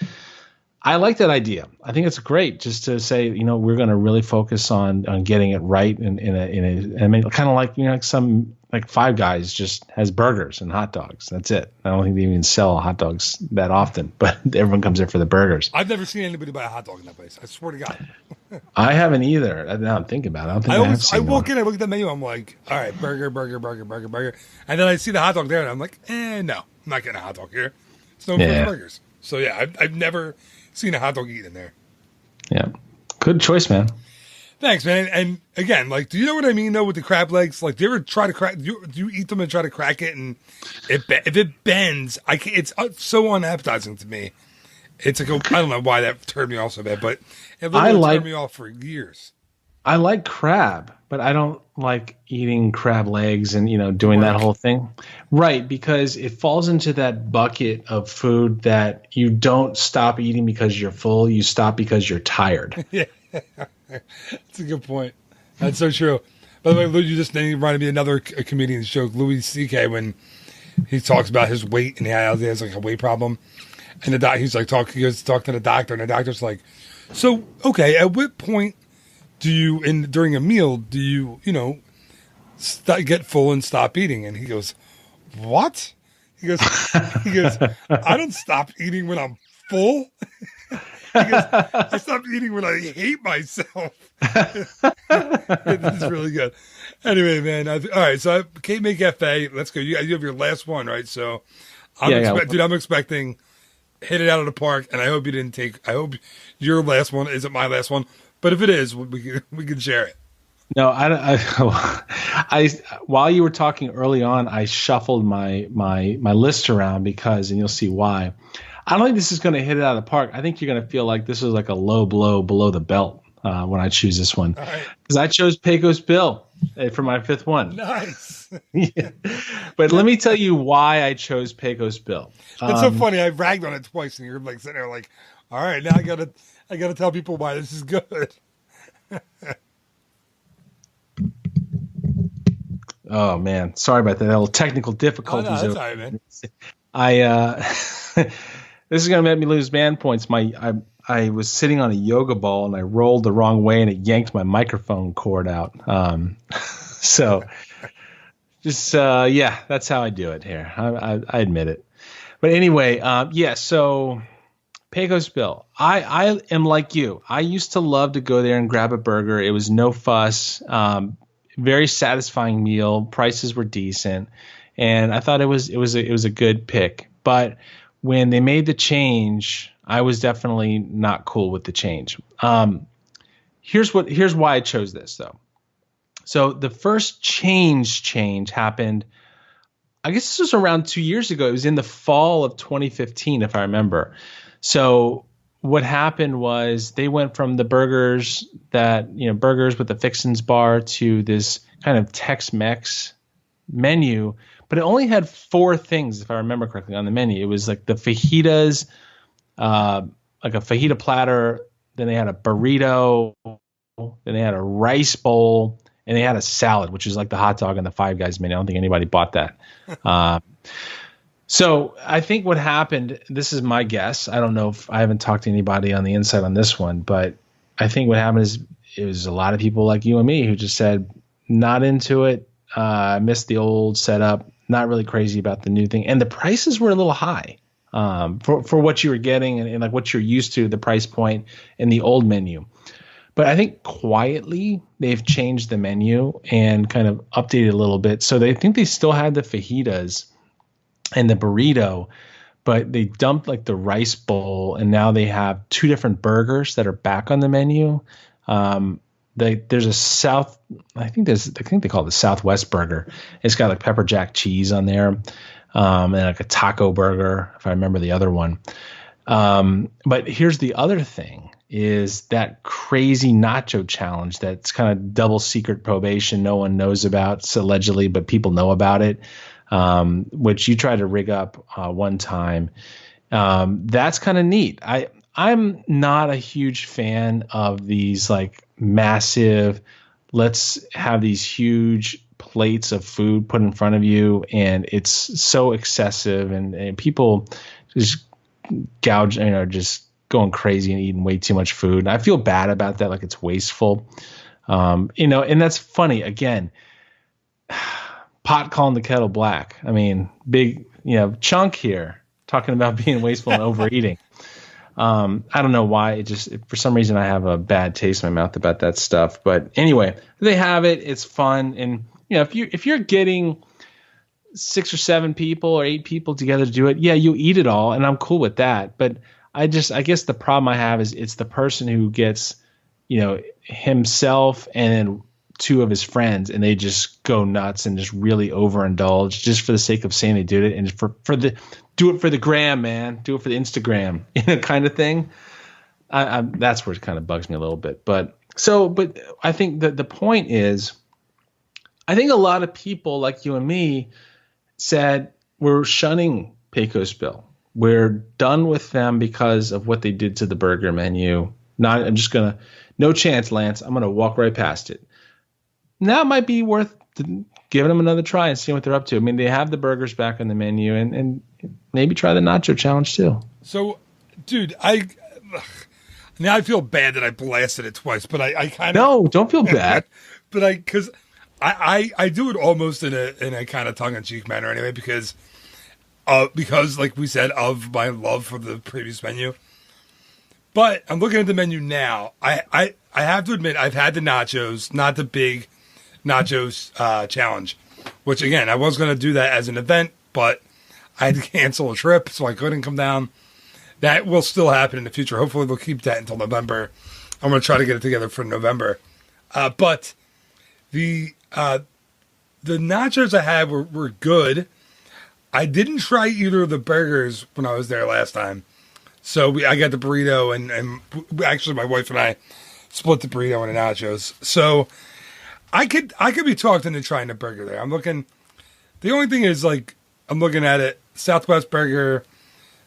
I like that idea. I think it's great just to say, we're going to really focus on getting it right I mean, kind of like, like some, like Five Guys just has burgers and hot dogs. That's it. I don't think they even sell hot dogs that often, but everyone comes there for the burgers. I've never seen anybody buy a hot dog in that place. I swear to God. I haven't either. Now I'm thinking about it. I walk in, I look at the menu, I'm like, all right, burger. And then I see the hot dog there, and I'm like, no, I'm not getting a hot dog here. It's known for the burgers. So yeah, I've never seen a hot dog eaten there. Yeah. Good choice, man. Thanks, man. And again, like, do you know what I mean though with the crab legs? Like, do you ever try to crack? Do you eat them and try to crack it? And if it bends, it's so unappetizing to me. It's like I don't know why that turned me off so bad, but it literally turned me off for years. I like crab, but I don't like eating crab legs and doing that whole thing. Right, because it falls into that bucket of food that you don't stop eating because you're full. You stop because you're tired. Yeah. That's a good point. That's so true. By the way, you just reminded me of another comedian's joke, Louis C.K., when he talks about his weight and he has like a weight problem. And he's like, he goes to talk to the doctor, and the doctor's like, so, okay, at what point do you, during a meal, do you, get full and stop eating? And he goes, what? He goes, I don't stop eating when I'm full. He goes, I stopped eating when I hate myself. It's really good. Anyway, man. All right. So Cape May Cafe. Let's go. You have your last one, right? So I'm expecting hit it out of the park, and I hope you didn't take. I hope your last one isn't my last one. But if it is, we can share it. No, I while you were talking early on, I shuffled my list around because, and you'll see why. I don't think this is going to hit it out of the park. I think you're going to feel like this is like a low blow below the belt when I choose this one. Because I chose Pecos Bill for my 5th one. Nice. Yeah. But let me tell you why I chose Pecos Bill. That's so funny. I ragged on it twice, and you're like sitting there like, all right, now I gotta tell people why this is good. Oh man, sorry about that. Little technical difficulties. Oh, no, that's all right, man. This is gonna make me lose band points. I was sitting on a yoga ball and I rolled the wrong way and it yanked my microphone cord out. So just yeah, that's how I do it here. I admit it. But anyway, yeah. So Pecos Bill, I am like you. I used to love to go there and grab a burger. It was no fuss. Very satisfying meal. Prices were decent, and I thought it was a good pick. But when they made the change, I was definitely not cool with the change. Here's why I chose this though. So the first change happened, I guess this was around 2 years ago. It was in the fall of 2015, if I remember. So what happened was they went from the burgers with the fixins bar to this kind of Tex-Mex menu, but it only had 4 things, if I remember correctly, on the menu. It was like the fajitas, like a fajita platter. Then they had a burrito. Then they had a rice bowl, and they had a salad, which is like the hot dog on the Five Guys menu. I don't think anybody bought that. So I think what happened, this is my guess. I don't know if I haven't talked to anybody on the inside on this one, but I think what happened is it was a lot of people like you and me who just said, not into it. Missed the old setup. Not really crazy about the new thing. And the prices were a little high for what you were getting and like what you're used to, the price point in the old menu. But I think quietly they've changed the menu and kind of updated a little bit. So they think they still had the fajitas and the burrito, but they dumped like the rice bowl, and now they have 2 different burgers that are back on the menu. There's a I think they call it the Southwest burger. It's got like pepper jack cheese on there, and like a taco burger, if I remember the other one. But here's the other thing is that crazy nacho challenge that's kind of double secret probation no one knows about, allegedly, but people know about it. Which you tried to rig up one time. That's kind of neat. I'm not a huge fan of these like massive, let's have these huge plates of food put in front of you, and it's so excessive, and people just gouge, just going crazy and eating way too much food. And I feel bad about that, like it's wasteful. And that's funny. Again, pot calling the kettle black. I mean, big, chunk here talking about being wasteful and overeating. I don't know why. For some reason, I have a bad taste in my mouth about that stuff. But anyway, they have it. It's fun. And, if you're getting 6 or 7 people or 8 people together to do it, yeah, you eat it all. And I'm cool with that. But I guess the problem I have is it's the person who gets, himself and then 2 of his friends, and they just go nuts and just really overindulge just for the sake of saying they did it, and do it for the gram, man, do it for the Instagram, kind of thing. That's where it kind of bugs me a little bit. But I think that the point is, I think a lot of people like you and me said we're shunning Pecos Bill. We're done with them because of what they did to the burger menu. No chance, Lance. I'm gonna walk right past it. Now it might be worth giving them another try and seeing what they're up to. I mean, they have the burgers back on the menu, and maybe try the nacho challenge too. So, dude, now I feel bad that I blasted it twice, but I kind of no, don't feel bad. But because I do it almost in a kind of tongue in cheek manner anyway, because like we said, of my love for the previous menu. But I'm looking at the menu now. I have to admit I've had the nachos, not the big nachos challenge, which again I was going to do that as an event, but I had to cancel a trip, so I couldn't come down. That will still happen in the future. Hopefully they'll keep that until November. I'm going to try to get it together for November. But the nachos I had were good. I didn't try either of the burgers when I was there last time. So I got the burrito, and actually my wife and I split the burrito and the nachos. So I could be talked into trying the burger there. I'm looking. The only thing is, like, I'm looking at it. Southwest burger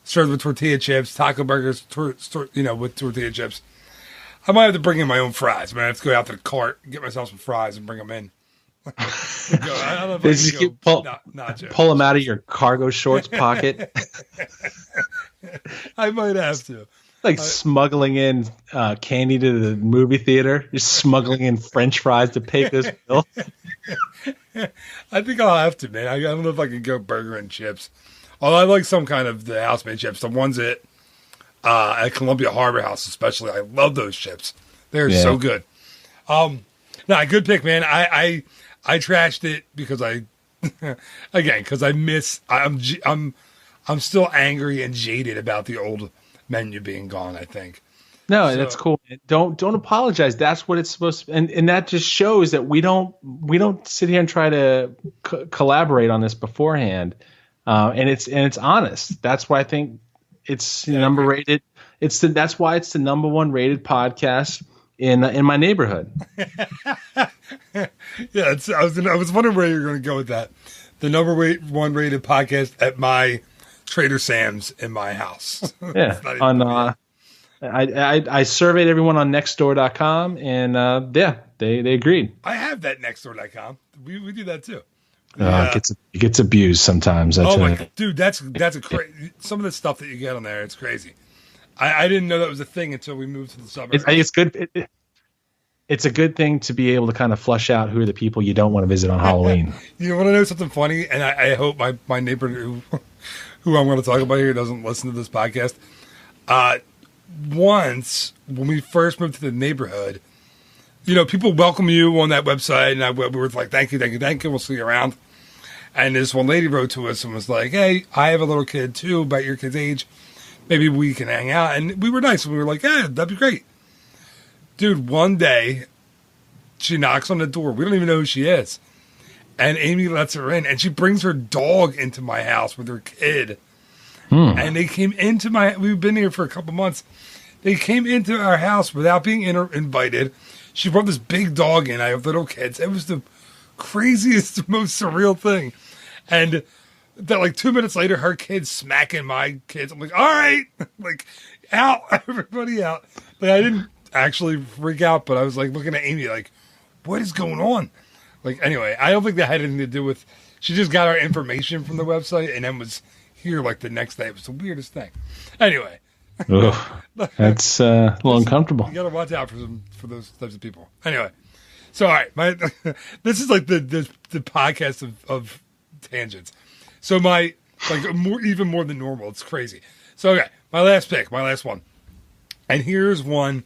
served with tortilla chips. Taco burgers, with tortilla chips. I might have to bring in my own fries. I might have to go out to the cart, get myself some fries, and bring them in. I don't know if They I just can pull nacho. them out of your cargo shorts pocket, I might have to. like smuggling in candy to the movie theater. You're smuggling in French fries to pay this bill. I think I'll have to, man. I don't know if I can go burger and chips. Although I like some kind of the house-made chips. The ones at Columbia Harbor House, especially. I love those chips. They're so good. No, good pick, man. I trashed it because I'm still angry and jaded about the old menu being gone, I think. No, that's cool. Don't apologize. That's what it's supposed to, and that just shows that we don't sit here and try to collaborate on this beforehand. And it's honest. That's why I think it's number rated. That's why it's the number one rated podcast in my neighborhood. Yeah, I was wondering where you were going to go with that. The number one rated podcast at my Trader Sam's in my house. Yeah, I surveyed everyone on Nextdoor.com, and they agreed. I have that Nextdoor.com. We do that too. It gets abused sometimes. Oh my God, dude, that's a crazy. Some of the stuff that you get on there, it's crazy. I didn't know that was a thing until we moved to the suburbs. It's good. It's a good thing to be able to kind of flush out who are the people you don't want to visit on Halloween. You want to know something funny? And I hope my neighbor who I'm going to talk about here doesn't listen to this podcast. Once, when we first moved to the neighborhood, people welcome you on that website, and we were like, thank you, we'll see you around. And this one lady wrote to us and was like, hey, I have a little kid too, about your kid's age. Maybe we can hang out. And we were nice. We were like, yeah, that'd be great. Dude, one day, she knocks on the door. We don't even know who she is. And Amy lets her in, and she brings her dog into my house with her kid. And they came into we've been here for a couple months. They came into our house without being invited. She brought this big dog in. I have little kids. It was the craziest, most surreal thing. And that, like, 2 minutes later, her kid's smacking my kids. I'm like, all right, like, out, everybody out. Like, I didn't actually freak out, but I was like looking at Amy like, what is going on? Like, anyway, I don't think that had anything to do with, she just got our information from the website and then was here like the next day. It was the weirdest thing. Anyway. That's a little uncomfortable. You got to watch out for those types of people. Anyway. So, all right. This is like the podcast of tangents. So even more than normal. It's crazy. So, okay. My last one. And here's one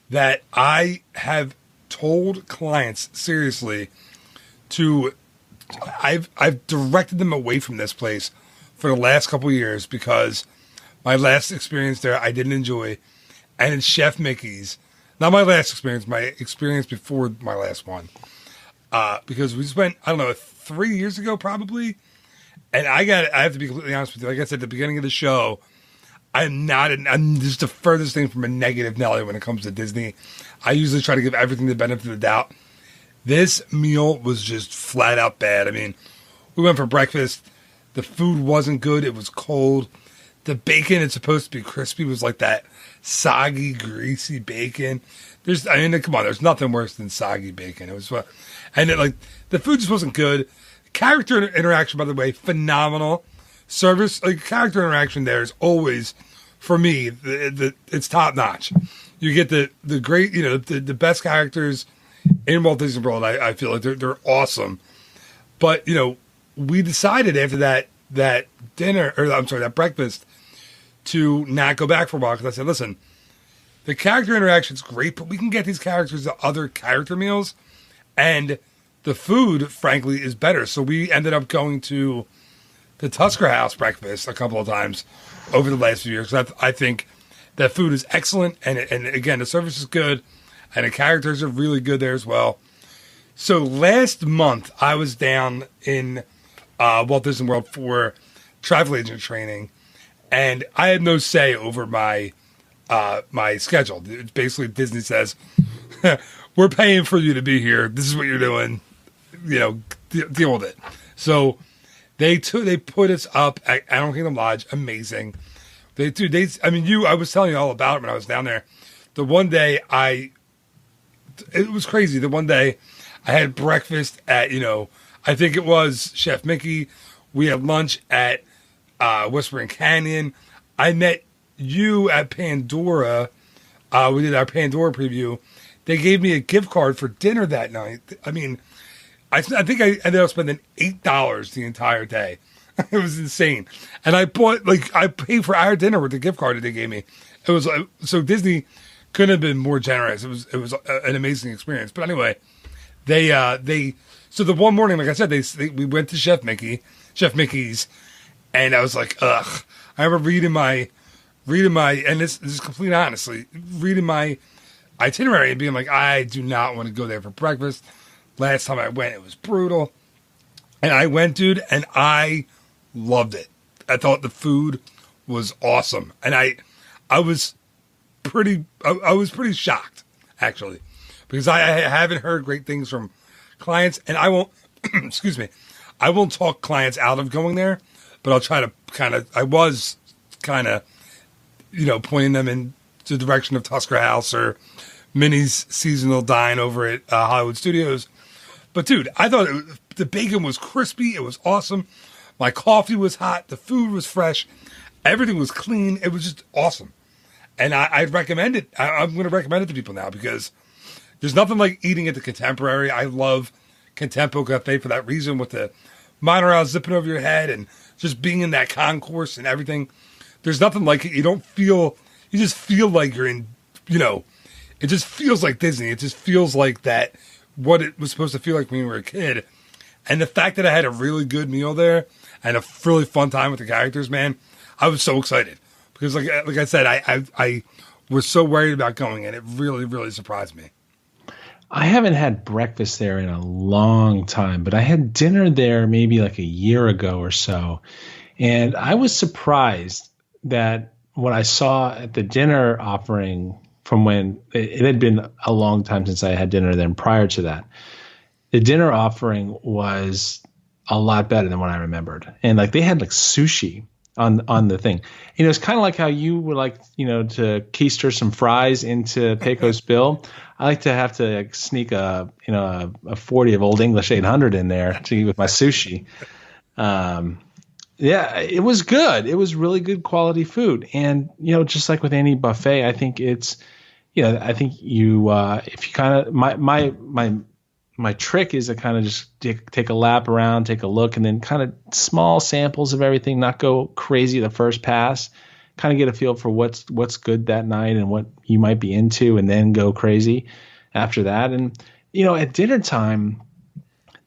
that I have told clients seriously I've directed them away from this place for the last couple of years because my last experience there I didn't enjoy. And it's Chef Mickey's. Not my last experience, my experience before my last one. Because we just went, 3 years ago probably. And I have to be completely honest with you. Like I said at the beginning of the show, I'm just the furthest thing from a negative Nelly when it comes to Disney. I usually try to give everything the benefit of the doubt. This meal was just flat out bad. I mean, we went for breakfast. The food wasn't good. It was cold. The bacon, it's supposed to be crispy, was like that soggy, greasy bacon. Come on, there's nothing worse than soggy bacon. It was fun. And the food just wasn't good. Character interaction, by the way, phenomenal. Service, character interaction there is always, for me, it's top notch. You get the great, the best characters in Walt Disney World. I feel like they're awesome. But we decided after that dinner, that breakfast, to not go back for a while because I said, listen, the character interaction is great, but we can get these characters at other character meals, and the food, frankly, is better. So we ended up going to the Tusker House breakfast a couple of times over the last few years. I think that food is excellent, and again, the service is good, and the characters are really good there as well. So last month, I was down in Walt Disney World for travel agent training, and I had no say over my schedule. It's basically, Disney says, we're paying for you to be here. This is what you're doing. Deal with it. So they put us up at Animal Kingdom Lodge. Amazing. I was telling you all about it when I was down there. The one day it was crazy. The one day I had breakfast at, I think it was Chef Mickey. We had lunch at Whispering Canyon. I met you at Pandora. We did our Pandora preview. They gave me a gift card for dinner that night. I mean, I think I ended up spending $8 the entire day. It was insane. And I paid for our dinner with the gift card that they gave me. It was so Disney couldn't have been more generous. It was an amazing experience. But anyway, so the one morning, like I said, we went to Chef Mickey's, and I was like, ugh. I remember reading my, and this is complete honestly, reading my itinerary and being like, I do not want to go there for breakfast. Last time I went, it was brutal. And I went, dude, and I loved it. I thought the food was awesome. And I was pretty shocked, actually, because I haven't heard great things from clients, and I won't, excuse me, I won't talk clients out of going there, but I'll try to pointing them in the direction of Tusker House or Minnie's Seasonal Dine over at Hollywood Studios. But dude, I thought the bacon was crispy. It was awesome. My coffee was hot. The food was fresh. Everything was clean. It was just awesome. And I'd recommend it. I'm going to recommend it to people now because there's nothing like eating at the Contemporary. I love Contempo Cafe for that reason, with the monorail zipping over your head and just being in that concourse and everything. There's nothing like it. You just feel like you're in, it just feels like Disney. It just feels like that, what it was supposed to feel like when you were a kid. And the fact that I had a really good meal there and a really fun time with the characters, man, I was so excited. Because like I said, I was so worried about going, and it really, really surprised me. I haven't had breakfast there in a long time, but I had dinner there maybe like a year ago or so. And I was surprised that what I saw at the dinner offering from when it had been a long time since I had dinner there, and prior to that, the dinner offering was a lot better than what I remembered. And like they had like sushi on the thing. It's kind of like how you would like, to keister some fries into Pecos Bill. I like to have to like sneak a 40 of Old English 800 in there to eat with my sushi. Yeah, it was good. It was really good quality food. And, just like with any buffet, I think it's, I think you, if you kind of, my trick is to kind of just take a lap around, take a look, and then kind of small samples of everything, not go crazy the first pass, kind of get a feel for what's good that night and what you might be into, and then go crazy after that. And, at dinner time,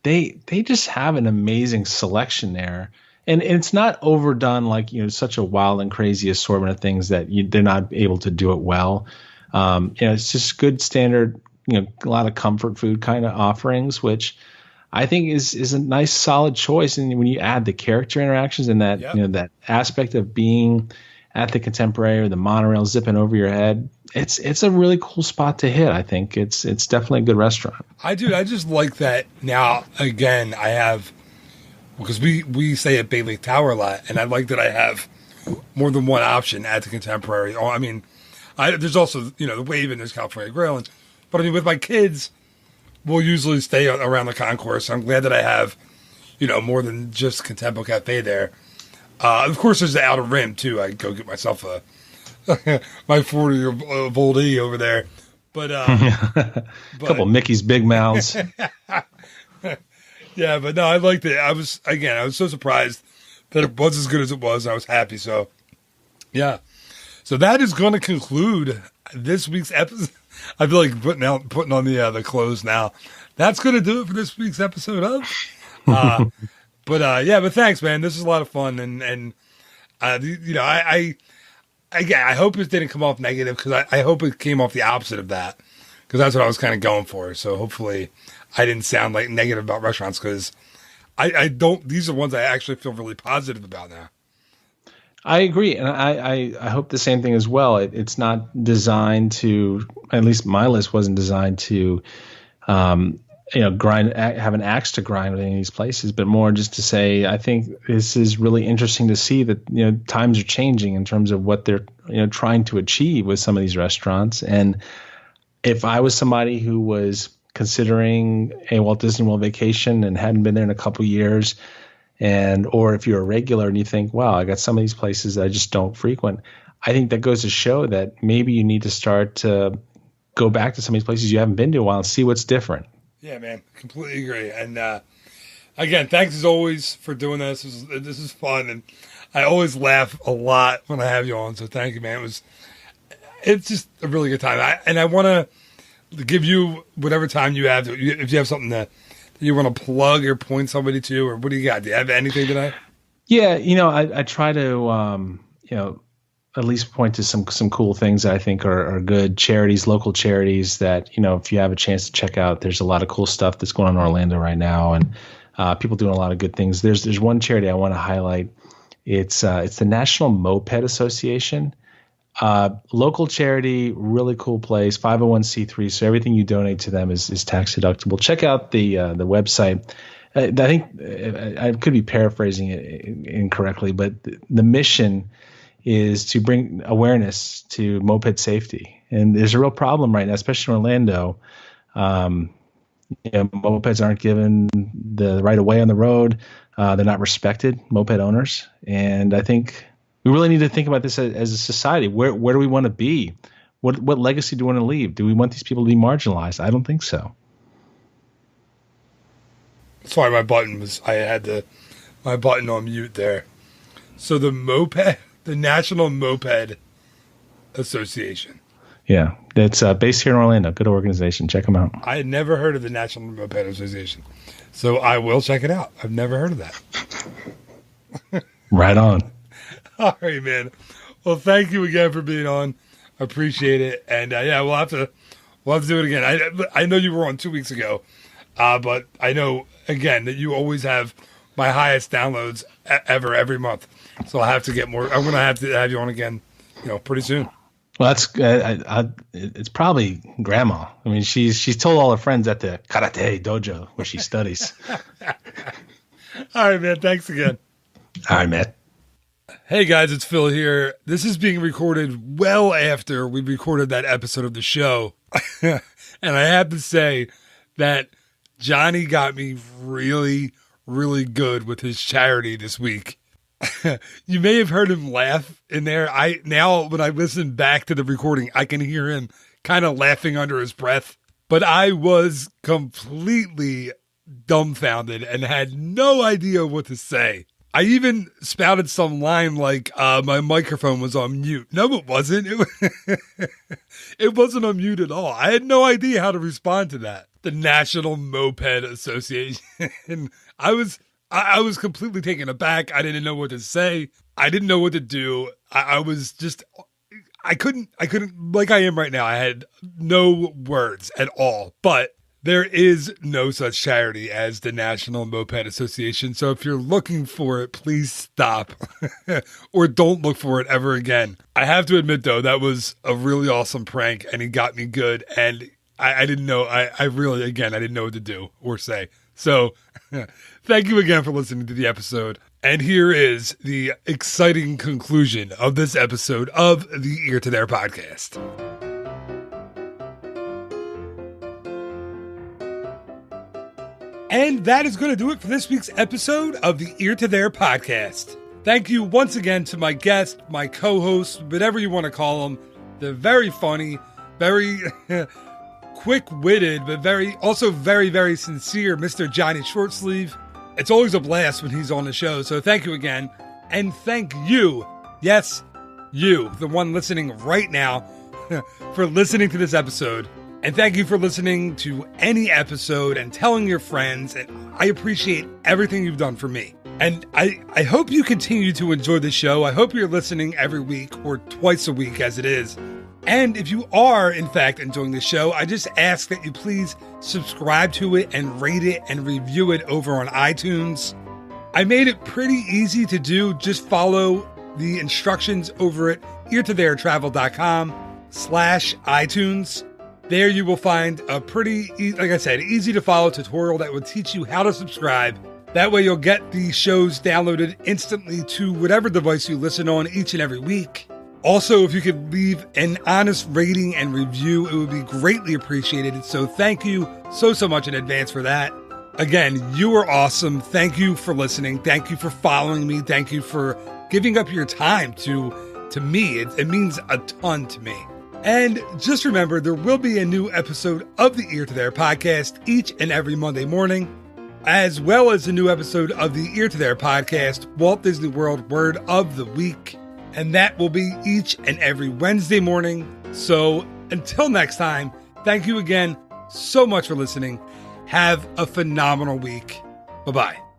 they just have an amazing selection there. And it's not overdone like, such a wild and crazy assortment of things that they're not able to do it well. It's just good standard, a lot of comfort food kind of offerings, which I think is a nice solid choice. And when you add the character interactions and that, that aspect of being at the Contemporary or the monorail zipping over your head, it's a really cool spot to hit. I think it's definitely a good restaurant. I just like that. Now, again, I have, because we stay at Bay Lake Tower a lot, and I like that I have more than one option at the Contemporary. I mean, there's also, the Wave, and there's California Grill, but I mean, with my kids, we'll usually stay around the concourse. I'm glad that I have, more than just Contempo Cafe there. Of course, there's the Outer Rim, too. I go get myself my 40-year-old E over there. But a couple Mickey's Big Mouths. Yeah, but no, I liked it. I was so surprised that it was as good as it was. I was happy. So, yeah. So that is going to conclude this week's episode. I feel like putting on the close now. That's going to do it for this week's episode of. But thanks, man. This is a lot of fun, and I hope it didn't come off negative, because I hope it came off the opposite of that, because that's what I was kind of going for. So hopefully I didn't sound like negative about restaurants, because I don't. These are ones I actually feel really positive about now. I agree, and I hope the same thing as well. It's not designed to, at least my list wasn't designed to, grind, have an axe to grind with any of these places, but more just to say, I think this is really interesting to see that, times are changing in terms of what they're, trying to achieve with some of these restaurants. And if I was somebody who was considering a Walt Disney World vacation and hadn't been there in a couple years, or if you're a regular and you think, wow, I got some of these places that I just don't frequent, I think that goes to show that maybe you need to start to go back to some of these places you haven't been to in a while and see what's different. Yeah, man, completely agree. And again, thanks as always for doing this. This is fun, and I always laugh a lot when I have you on. So thank you, man. It's just a really good time. I want to give you whatever time you have. If you have something that you want to plug or point somebody to, or what do you got? Do you have anything today? Yeah, I try to at least point to some cool things that I think are good charities, local charities that, if you have a chance to check out, there's a lot of cool stuff that's going on in Orlando right now, and people doing a lot of good things. There's one charity I want to highlight. It's the National Moped Association. Local charity, really cool place, 501c3. So everything you donate to them is tax deductible. Check out the website. I think I could be paraphrasing it incorrectly, but the mission is to bring awareness to moped safety. And there's a real problem right now, especially in Orlando. Mopeds aren't given the right of way on the road. They're not respected, moped owners. And I think we really need to think about this as a society. Where do we want to be? What legacy do we want to leave? Do we want these people to be marginalized? I don't think so. Sorry, I had my button on mute there. So the National Moped Association. Yeah, that's based here in Orlando. Good organization. Check them out. I had never heard of the National Moped Association, so I will check it out. I've never heard of that. Right on. All right, man. Well, thank you again for being on. I appreciate it. And we'll have to do it again. I know you were on 2 weeks ago, but I know again that you always have my highest downloads ever every month. So I'll have to get more. I'm going to have you on again, pretty soon. Well, that's it's probably grandma. I mean, she's told all her friends at the karate dojo where she studies. All right, man. Thanks again. All right, man. Hey guys, it's Phil here. This is being recorded well after we recorded that episode of the show. And I have to say that Johnny got me really, really good with his charity this week. You may have heard him laugh in there. Now when I listen back to the recording, I can hear him kind of laughing under his breath. But I was completely dumbfounded and had no idea what to say. I even spouted some line like my microphone was on mute. No, it wasn't. It wasn't on mute at all. I had no idea how to respond to that. The National Moped Association. I was completely taken aback. I didn't know what to say. I didn't know what to do. I was just, I couldn't, like I am right now. I had no words at all. But there is no such charity as the National Moped Association. So if you're looking for it, please stop or don't look for it ever again. I have to admit, though, that was a really awesome prank and he got me good. And I didn't know. I really, again, I didn't know what to do or say. So thank you again for listening to the episode. And here is the exciting conclusion of this episode of the Ear to There podcast. And that is going to do it for this week's episode of the Ear to There podcast. Thank you once again to my guest, my co-host, whatever you want to call them. The very funny, very quick-witted, but also very, very sincere Mr. Johnny Shortsleeve. It's always a blast when he's on the show, so thank you again. And thank you, yes, you, the one listening right now, for listening to this episode. And thank you for listening to any episode and telling your friends. And I appreciate everything you've done for me. And I hope you continue to enjoy the show. I hope you're listening every week or twice a week as it is. And if you are, in fact, enjoying the show, I just ask that you please subscribe to it and rate it and review it over on iTunes. I made it pretty easy to do. Just follow the instructions over at eartotheretravel.com/iTunes. There you will find a pretty, like I said, easy to follow tutorial that will teach you how to subscribe. That way you'll get the shows downloaded instantly to whatever device you listen on each and every week. Also, if you could leave an honest rating and review, it would be greatly appreciated. So thank you so much in advance for that. Again, you are awesome. Thank you for listening. Thank you for following me. Thank you for giving up your time to me. It means a ton to me. And just remember, there will be a new episode of the Ear to There podcast each and every Monday morning, as well as a new episode of the Ear to There podcast, Walt Disney World Word of the Week. And that will be each and every Wednesday morning. So until next time, thank you again so much for listening. Have a phenomenal week. Bye-bye.